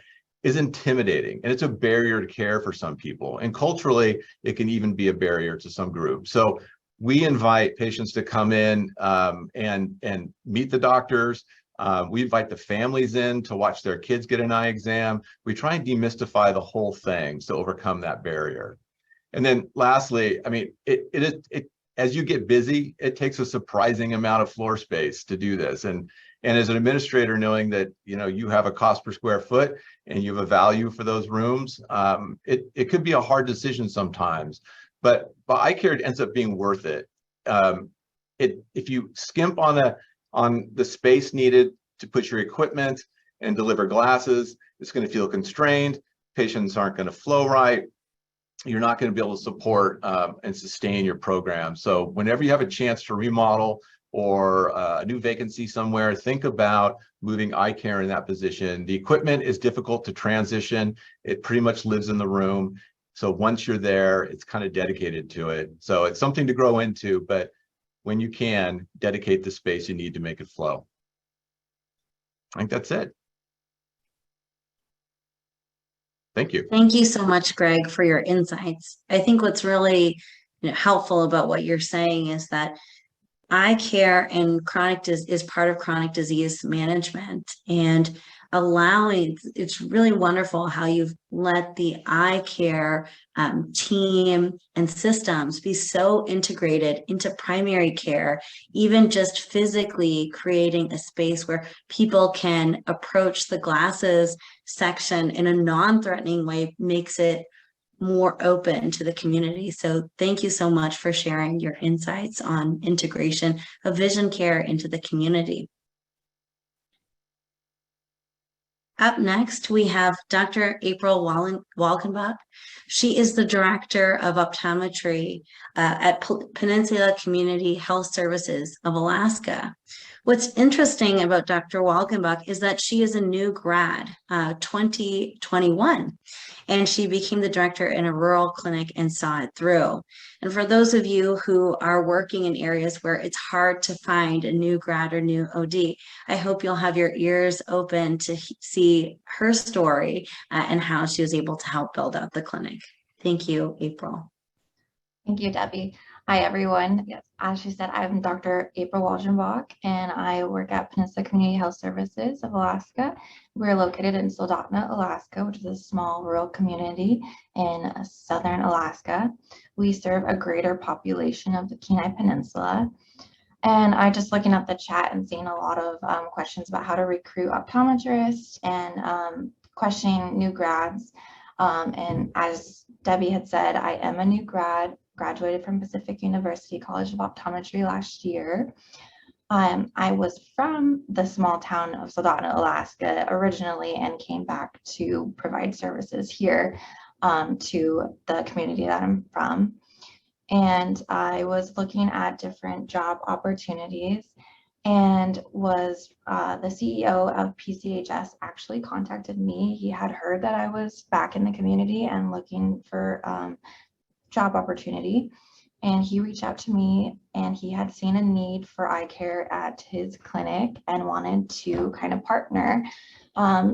Speaker 7: is intimidating, and it's a barrier to care for some people. And culturally, it can even be a barrier to some groups. So we invite patients to come in and meet the doctors. We invite the families in to watch their kids get an eye exam. We try and demystify the whole thing to overcome that barrier. And then lastly, I mean, as you get busy, it takes a surprising amount of floor space to do this. And as an administrator, knowing that, you know, you have a cost per square foot and you have a value for those rooms, it could be a hard decision sometimes, but eye care, it ends up being worth it. If you skimp on the space needed to put your equipment and deliver glasses, it's going to feel constrained. Patients aren't going to flow right. You're not going to be able to support and sustain your program. So whenever you have a chance to remodel or a new vacancy somewhere, think about moving eye care in that position. The equipment is difficult to transition. It pretty much lives in the room. So once you're there, it's kind of dedicated to it. So it's something to grow into, but when you can, dedicate the space you need to make it flow. I think that's it. Thank you.
Speaker 5: Thank you so much, Greg, for your insights. I think what's really helpful about what you're saying is that eye care and is part of chronic disease management, and it's really wonderful how you've let the eye care team and systems be so integrated into primary care, even just physically creating a space where people can approach the glasses section in a non-threatening way makes it more open to the community. So thank you so much for sharing your insights on integration of vision care into the community. Up next, we have Dr. April Walkenbach. She is the Director of Optometry at Peninsula Community Health Services of Alaska. What's interesting about Dr. Walkenbach is that she is a new grad, 2021, and she became the director in a rural clinic and saw it through. And for those of you who are working in areas where it's hard to find a new grad or new OD, I hope you'll have your ears open to see her story and how she was able to help build out the clinic. Thank you, April.
Speaker 8: Thank you, Debbie. Hi, everyone. Yes, as she said, I'm Dr. April Walkenbach, and I work at Peninsula Community Health Services of Alaska. We're located in Soldotna, Alaska, which is a small rural community in southern Alaska. We serve a greater population of the Kenai Peninsula. And I just looking at the chat and seeing a lot of questions about how to recruit optometrists and questioning new grads. And as Debbie had said, I am a new grad, graduated from Pacific University College of Optometry last year. I was from the small town of Soldotna, Alaska originally, and came back to provide services here to the community that I'm from. And I was looking at different job opportunities, and was the CEO of PCHS actually contacted me. He had heard that I was back in the community and looking for job opportunity, and he reached out to me, and he had seen a need for eye care at his clinic and wanted to kind of partner.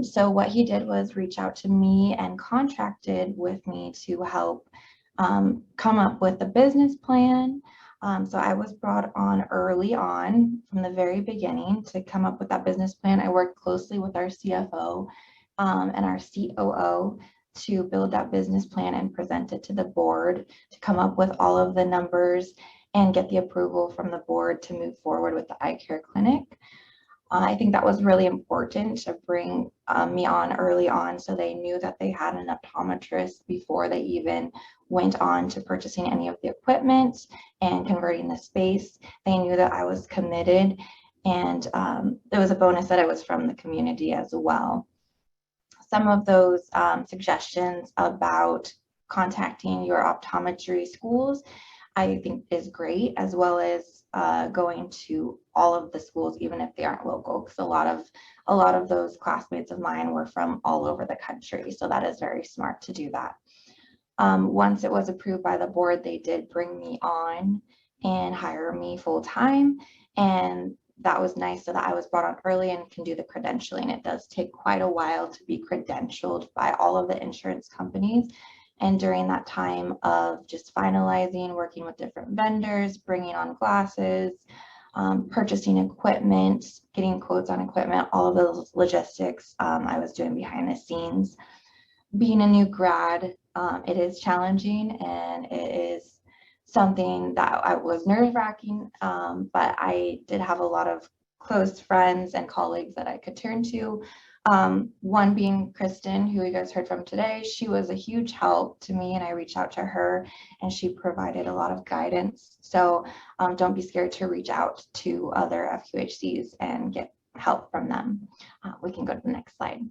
Speaker 8: So what he did was reach out to me and contracted with me to help come up with a business plan. So I was brought on early on from the very beginning to come up with that business plan. I worked closely with our CFO and our COO to build that business plan and present it to the board to come up with all of the numbers and get the approval from the board to move forward with the eye care clinic. I think that was really important to bring me on early on, so they knew that they had an optometrist before they even went on to purchasing any of the equipment and converting the space. They knew that I was committed, and there was a bonus that I was from the community as well. Some of those suggestions about contacting your optometry schools. I think is great, as well as going to all of the schools, even if they aren't local, because a lot of those classmates of mine were from all over the country. So that is very smart to do that. Once it was approved by the board, they did bring me on and hire me full time. And that was nice, so that I was brought on early and can do the credentialing. It does take quite a while to be credentialed by all of the insurance companies. And during that time of just finalizing, working with different vendors, bringing on glasses, purchasing equipment, getting quotes on equipment, all of those logistics I was doing behind the scenes. Being a new grad, it is challenging, and it is something that I was nerve-wracking, but I did have a lot of close friends and colleagues that I could turn to. One being Kristen, who you guys heard from today. She was a huge help to me, and I reached out to her and she provided a lot of guidance. So don't be scared to reach out to other FQHCs and get help from them. We can go to the next slide.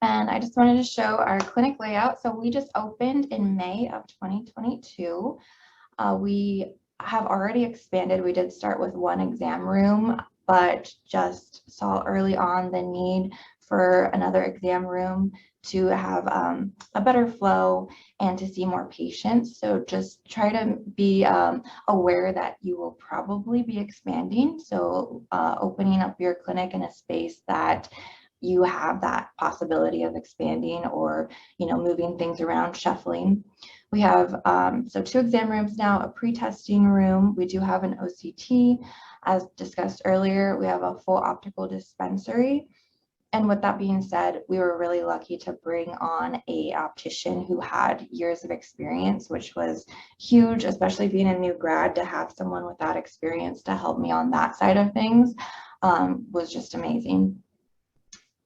Speaker 8: And I just wanted to show our clinic layout. So we just opened in May of 2022. We have already expanded. We did start with one exam room, but just saw early on the need for another exam room to have a better flow and to see more patients. So just try to be aware that you will probably be expanding. So opening up your clinic in a space that you have that possibility of expanding, or moving things around, shuffling. We have so 2 exam rooms now, a pre-testing room. We do have an OCT. As discussed earlier, we have a full optical dispensary. And with that being said, we were really lucky to bring on a optician who had years of experience, which was huge, especially being a new grad. To have someone with that experience to help me on that side of things was just amazing.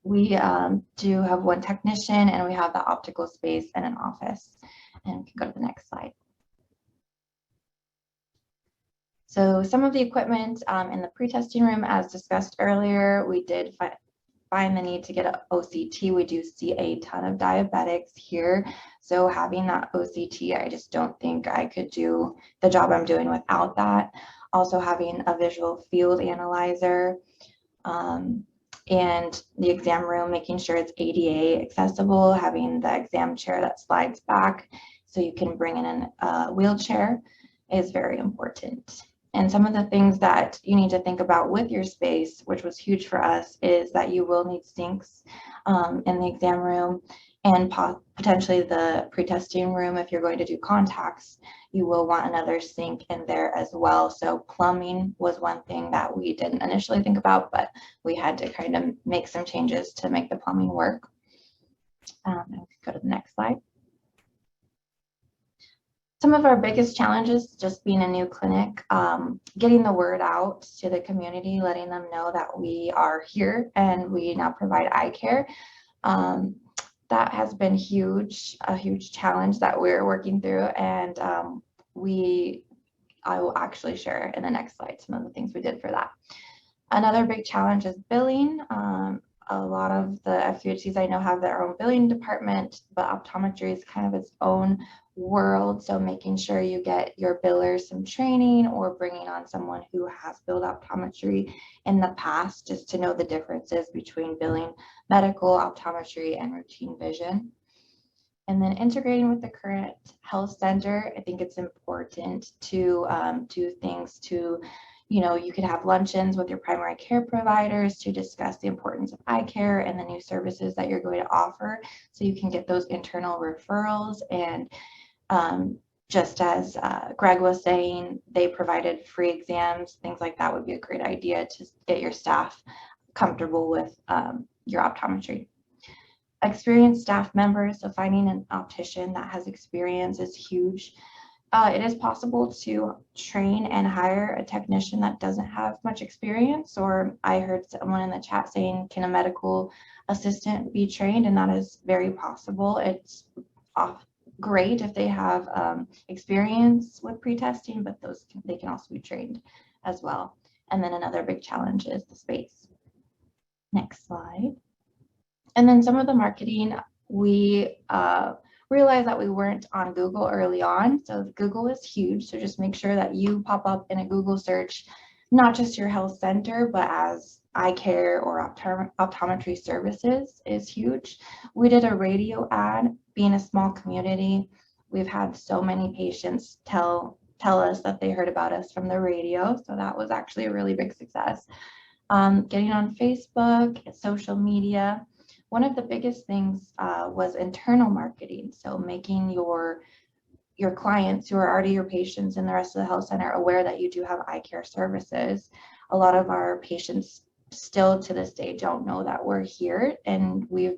Speaker 8: We do have 1 technician, and we have the optical space and an office. And we can go to the next slide. So some of the equipment in the pre-testing room, as discussed earlier, we did find the need to get an OCT. We do see a ton of diabetics here. So having that OCT, I just don't think I could do the job I'm doing without that. Also having a visual field analyzer, and the exam room, making sure it's ADA accessible, having the exam chair that slides back so you can bring in a wheelchair is very important. And some of the things that you need to think about with your space, which was huge for us, is that you will need sinks in the exam room, and potentially the pre-testing room. If you're going to do contacts, you will want another sink in there as well. So plumbing was one thing that we didn't initially think about, but we had to kind of make some changes to make the plumbing work. And we can go to the next slide. Some of our biggest challenges, just being a new clinic, getting the word out to the community, letting them know that we are here and we now provide eye care. That has been huge, a huge challenge that we're working through, and I will actually share in the next slide some of the things we did for that. Another big challenge is billing. A lot of the FQHCs I know have their own billing department, but optometry is kind of its own world. So making sure you get your billers some training, or bringing on someone who has billed optometry in the past, just to know the differences between billing medical, optometry, and routine vision. And then integrating with the current health center, I think it's important to do things to, you could have luncheons with your primary care providers to discuss the importance of eye care and the new services that you're going to offer, so you can get those internal referrals. And just as Greg was saying, they provided free exams, things like that would be a great idea to get your staff comfortable with your optometry. Experienced staff members, so finding an optician that has experience is huge. It is possible to train and hire a technician that doesn't have much experience, or I heard someone in the chat saying, can a medical assistant be trained? And that is very possible. It's great if they have experience with pre-testing, but they can also be trained as well. And then another big challenge is the space. Next slide. And then some of the marketing, we realized that we weren't on Google early on. So Google is huge. So just make sure that you pop up in a Google search, not just your health center, but as eye care or optometry services is huge. We did a radio ad. Being a small community, we've had so many patients tell us that they heard about us from the radio. So that was actually a really big success. Getting on Facebook, social media. One of the biggest things was internal marketing. So making your clients who are already your patients in the rest of the health center aware that you do have eye care services. A lot of our patients still to this day don't know that we're here, and we've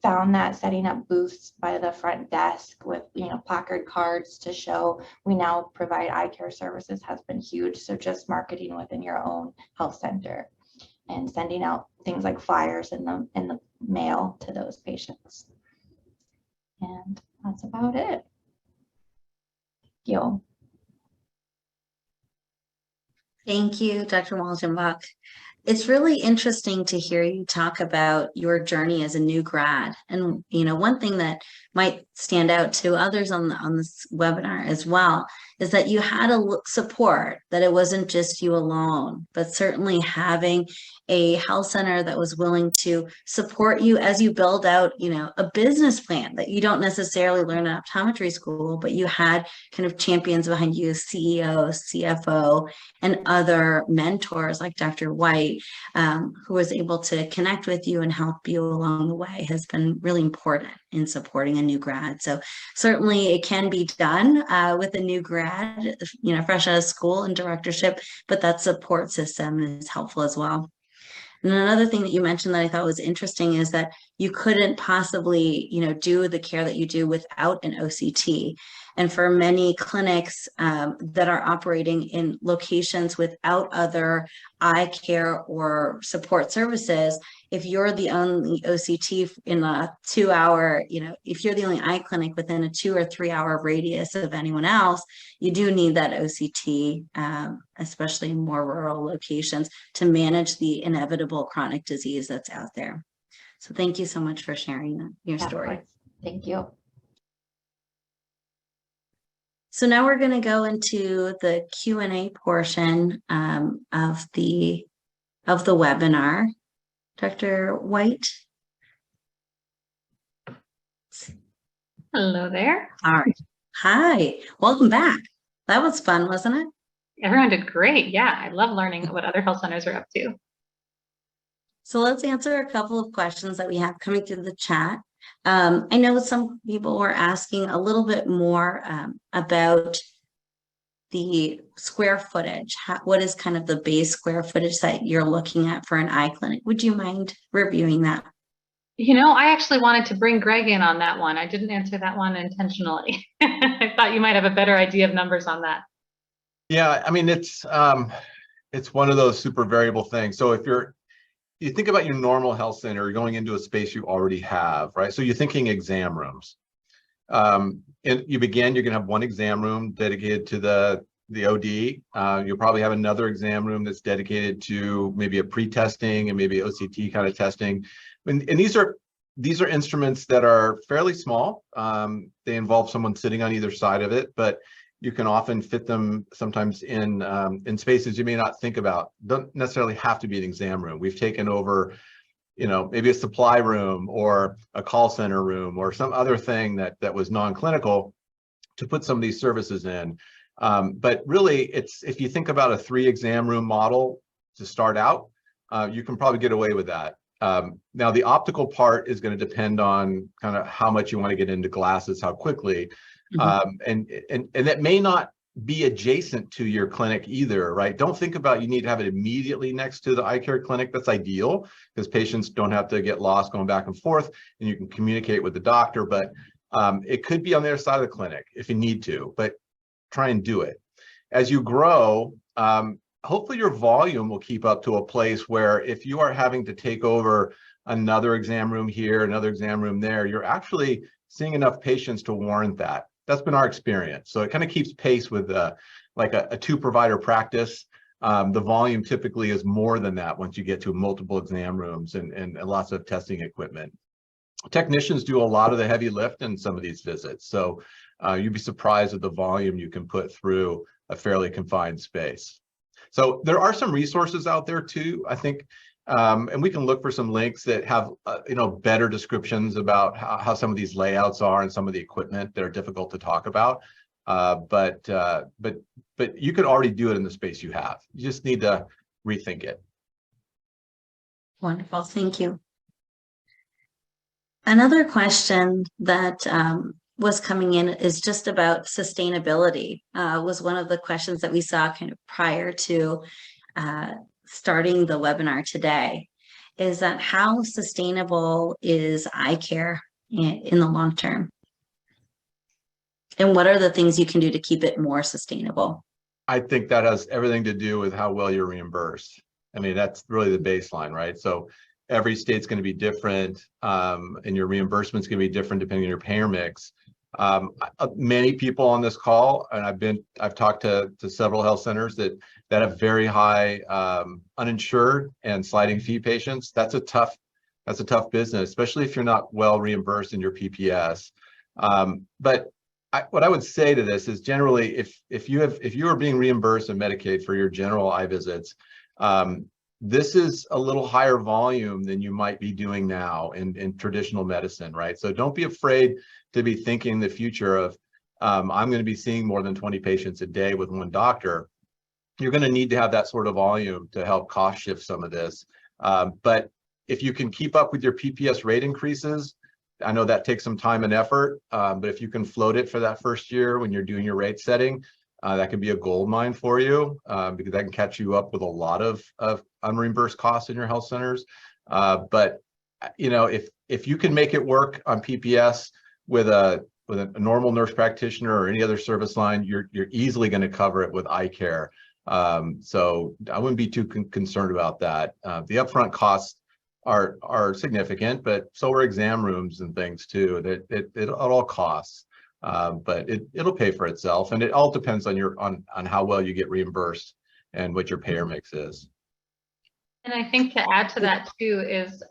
Speaker 8: found that setting up booths by the front desk with placard cards to show we now provide eye care services has been huge. So just marketing within your own health center and sending out things like flyers in the mail to those patients. And that's about it. Thank you.
Speaker 5: Thank you, Dr. Walgenbach. It's really interesting to hear you talk about your journey as a new grad. And, one thing that might stand out to others on this webinar as well is that you had a support, that it wasn't just you alone, but certainly having a health center that was willing to support you as you build out, a business plan that you don't necessarily learn in optometry school, but you had kind of champions behind you, CEO, CFO, and other mentors like Dr. White, who was able to connect with you and help you along the way, has been really important in supporting a new grad. So certainly it can be done with a new grad, fresh out of school and directorship, but that support system is helpful as well. And another thing that you mentioned that I thought was interesting is that you couldn't possibly, do the care that you do without an OCT. And for many clinics that are operating in locations without other eye care or support services, if you're the only OCT in a 2-hour, if you're the only eye clinic within a 2 or 3 hour radius of anyone else, you do need that OCT, especially in more rural locations, to manage the inevitable chronic disease that's out there. So thank you so much for sharing your story.
Speaker 8: Thank you.
Speaker 5: So now we're going to go into the Q&A portion of the webinar. Dr. White.
Speaker 4: Hello there.
Speaker 5: All right. Hi. Welcome back. That was fun, wasn't it?
Speaker 4: Everyone did great. Yeah, I love learning what other health centers are up to.
Speaker 5: So let's answer a couple of questions that we have coming through the chat. I know some people were asking a little bit more about the square footage. What is kind of the base square footage that you're looking at for an eye clinic? Would you mind reviewing that?
Speaker 4: I actually wanted to bring Greg in on that one. I didn't answer that one intentionally. I thought you might have a better idea of numbers on that.
Speaker 7: Yeah, I mean, it's one of those super variable things. So if you think about your normal health center, you're going into a space you already have, right? So you're thinking exam rooms. And you're going to have one exam room dedicated to the OD. You'll probably have another exam room that's dedicated to maybe a pre-testing and maybe OCT kind of testing. And these are instruments that are fairly small. They involve someone sitting on either side of it, but you can often fit them sometimes in spaces you may not think about. Don't necessarily have to be an exam room. We've taken over, maybe a supply room or a call center room or some other thing that was non-clinical to put some of these services in. But really, if you think about a 3 exam room model to start out, you can probably get away with that. Now, the optical part is going to depend on kind of how much you want to get into glasses, how quickly. And that may not be adjacent to your clinic either, right? Don't think about you need to have it immediately next to the eye care clinic. That's ideal because patients don't have to get lost going back and forth, and you can communicate with the doctor. But it could be on the other side of the clinic if you need to, but try and do it. As you grow, hopefully your volume will keep up to a place where if you are having to take over another exam room here, another exam room there, you're actually seeing enough patients to warrant that. That's been our experience. So it kind of keeps pace with like a 2-provider practice. The volume typically is more than that once you get to multiple exam rooms and lots of testing equipment. technicians do a lot of the heavy lift in some of these visits. So you'd be surprised at the volume you can put through a fairly confined space. So there are some resources out there too, I think, and we can look for some links that have, better descriptions about how some of these layouts are and some of the equipment that are difficult to talk about. But you could already do it in the space you have. You just need to rethink it.
Speaker 5: Wonderful, thank you. Another question that was coming in is just about sustainability. Was one of the questions that we saw kind of prior to starting the webinar today, is that how sustainable is eye care in the long term? And what are the things you can do to keep it more sustainable?
Speaker 7: I think that has everything to do with how well you're reimbursed. I mean, that's really the baseline, right? So every state's going to be different, and your reimbursement's going to be different depending on your payer mix. Many people on this call, and I've talked to several health centers that have very high uninsured and sliding fee patients. That's a tough business, especially if you're not well reimbursed in your PPS. But what I would say to this is, generally, if you are being reimbursed in Medicaid for your general eye visits, this is a little higher volume than you might be doing now in traditional medicine, right? So don't be afraid to be thinking the future of, I'm going to be seeing more than 20 patients a day with one doctor. You're going to need to have that sort of volume to help cost shift some of this. But if you can keep up with your PPS rate increases, I know that takes some time and effort, but if you can float it for that first year when you're doing your rate setting, that could be a gold mine for you, because that can catch you up with a lot of unreimbursed costs in your health centers. But if you can make it work on PPS with a normal nurse practitioner or any other service line, you're easily going to cover it with eye care. So I wouldn't be too concerned about that. The upfront costs are significant, but so are exam rooms and things too. It all costs. But it'll pay for itself, and it all depends on how well you get reimbursed and what your payer mix is.
Speaker 4: And I think to add to that too is,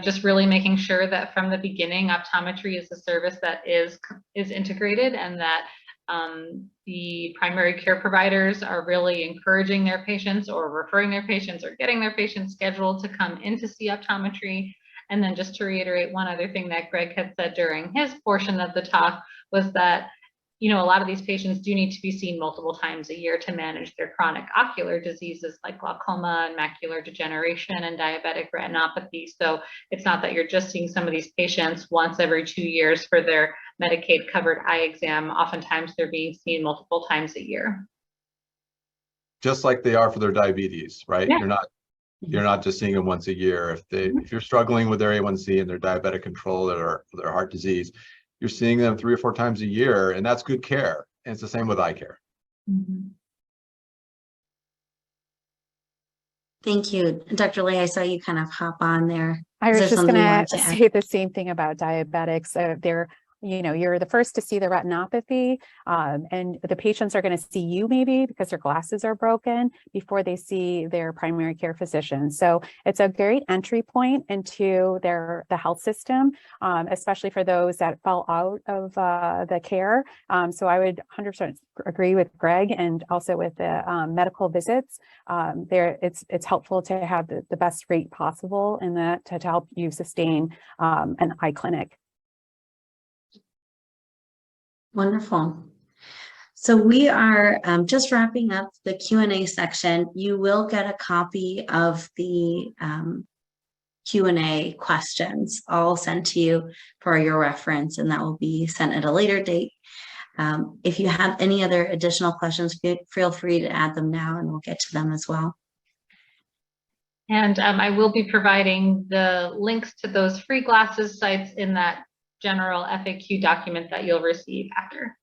Speaker 4: just really making sure that from the beginning, optometry is a service that is integrated, and that the primary care providers are really encouraging their patients or referring their patients or getting their patients scheduled to come in to see optometry. And then just to reiterate one other thing that Greg had said during his portion of the talk was that, a lot of these patients do need to be seen multiple times a year to manage their chronic ocular diseases like glaucoma and macular degeneration and diabetic retinopathy. So it's not that you're just seeing some of these patients once every 2 years for their Medicaid covered eye exam. Oftentimes they're being seen multiple times a year.
Speaker 7: Just like they are for their diabetes, right?
Speaker 4: Yeah.
Speaker 7: You're not just seeing them once a year. If you're struggling with their A1C and their diabetic control or their heart disease, you're seeing them 3 or 4 times a year, and that's good care. And it's the same with eye care.
Speaker 4: Mm-hmm.
Speaker 5: Thank you. Dr. Lay, I saw you kind of hop on there.
Speaker 6: I
Speaker 5: Is
Speaker 6: was
Speaker 5: there
Speaker 6: just
Speaker 5: something you
Speaker 6: going
Speaker 5: wanted
Speaker 6: to
Speaker 5: to add?
Speaker 6: say the same thing about diabetics. You're the first to see the retinopathy, and the patients are going to see you maybe because their glasses are broken before they see their primary care physician. So it's a great entry point into the health system, especially for those that fell out of the care. So I would 100% agree with Greg, and also with the medical visits. It's helpful to have the best rate possible in that to help you sustain an eye clinic.
Speaker 5: Wonderful. So we are just wrapping up the Q&A section. You will get a copy of the Q&A questions all sent to you for your reference, and that will be sent at a later date. If you have any other additional questions, feel free to add them now and we'll get to them as well.
Speaker 4: And I will be providing the links to those free glasses sites in that general FAQ document that you'll receive after.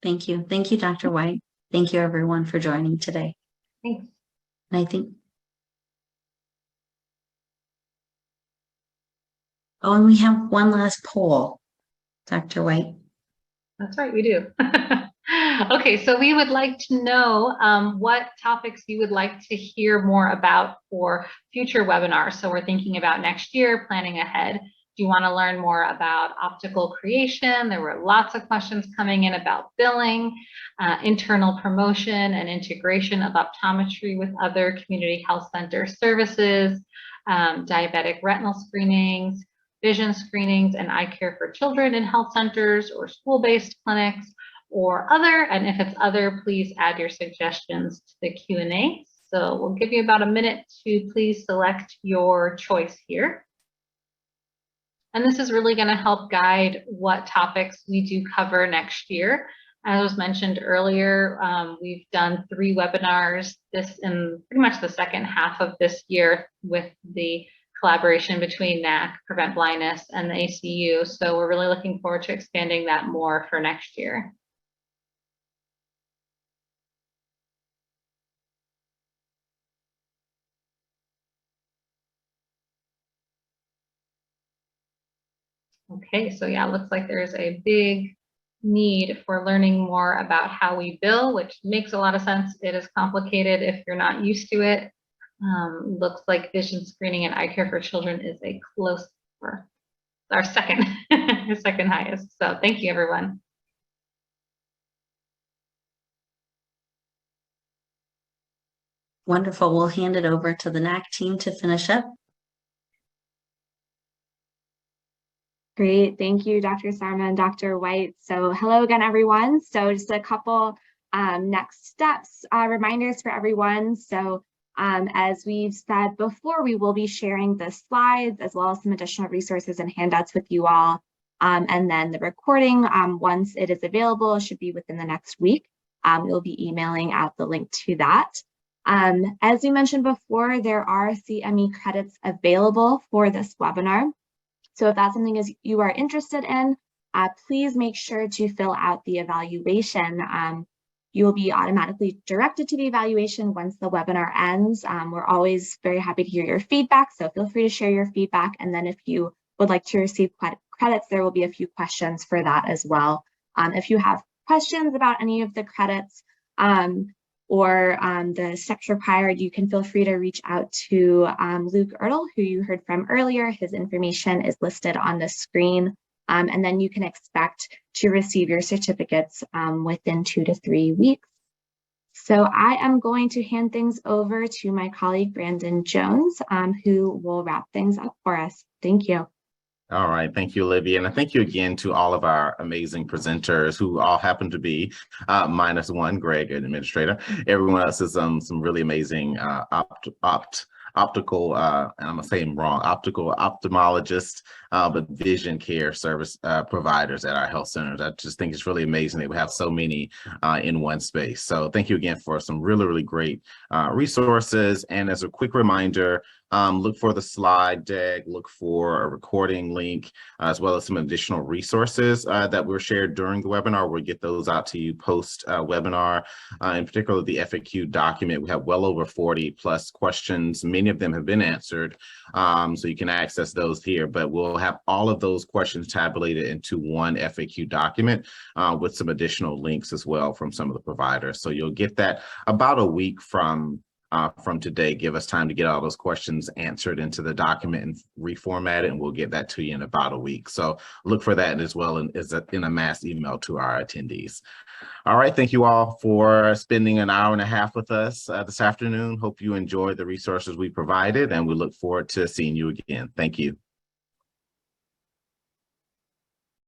Speaker 5: Thank you. Thank you, Dr. White. Thank you, everyone, for joining today.
Speaker 4: Thanks.
Speaker 5: And I think, and we have one last poll, Dr. White.
Speaker 4: That's right, we do. Okay, so we would like to know what topics you would like to hear more about for future webinars. So we're thinking about next year, planning ahead. Do you want to learn more about optical creation? There were lots of questions coming in about billing, internal promotion and integration of optometry with other community health center services, diabetic retinal screenings, vision screenings, and eye care for children in health centers or school-based clinics, or other. And if it's other, please add your suggestions to the Q&A. So we'll give you about a minute to please select your choice here. And this is really going to help guide what topics we do cover next year. As was mentioned earlier, we've done 3 webinars this in pretty much the second half of this year with the collaboration between NAC, Prevent Blindness, and the ACU. So we're really looking forward to expanding that more for next year. Okay, so yeah, it looks like there's a big need for learning more about how we bill, which makes a lot of sense. It is complicated if you're not used to it. Looks like vision screening and eye care for children is a close for our second, second highest. So thank you, everyone.
Speaker 5: Wonderful. We'll hand it over to the NAC team to finish up.
Speaker 9: Great. Thank you, Dr. Sarma and Dr. White. So hello again, everyone. So just a couple next steps, reminders for everyone. So as we've said before, we will be sharing the slides as well as some additional resources and handouts with you all. And then the recording, once it is available, should be within the next week. We'll be emailing out the link to that. As we mentioned before, there are CME credits available for this webinar. So if that's something you are interested in, please make sure to fill out the evaluation. You will be automatically directed to the evaluation once the webinar ends. We're always very happy to hear your feedback, so feel free to share your feedback. And then if you would like to receive credits, there will be a few questions for that as well. If you have questions about any of the credits or the steps required, you can feel free to reach out to Luke Ertl, who you heard from earlier. His information is listed on the screen. And then you can expect to receive your certificates within 2 to 3 weeks. So I am going to hand things over to my colleague, Brandon Jones, who will wrap things up for us. Thank you.
Speaker 1: All right. Thank you, Olivia. And thank you again to all of our amazing presenters who all happen to be minus one, Greg, an administrator. Everyone else is some really amazing optical, and I'm gonna say them wrong, optical ophthalmologists, but vision care service providers at our health centers. I just think it's really amazing that we have so many in one space. So thank you again for some really, really great resources. And as a quick reminder, look for the slide deck, look for a recording link, as well as some additional resources that were shared during the webinar. We'll get those out to you post webinar. In particular, the FAQ document, we have well over 40 plus questions. Many of them have been answered, so you can access those here, but we'll have all of those questions tabulated into one FAQ document with some additional links as well from some of the providers. So you'll get that about a week from today. Give us time to get all those questions answered into the document and reformat it, and we'll get that to you in about a week. So look for that as well in a mass email to our attendees. All right, thank you all for spending an hour and a half with us this afternoon. Hope you enjoyed the resources we provided, and we look forward to seeing you again. Thank you.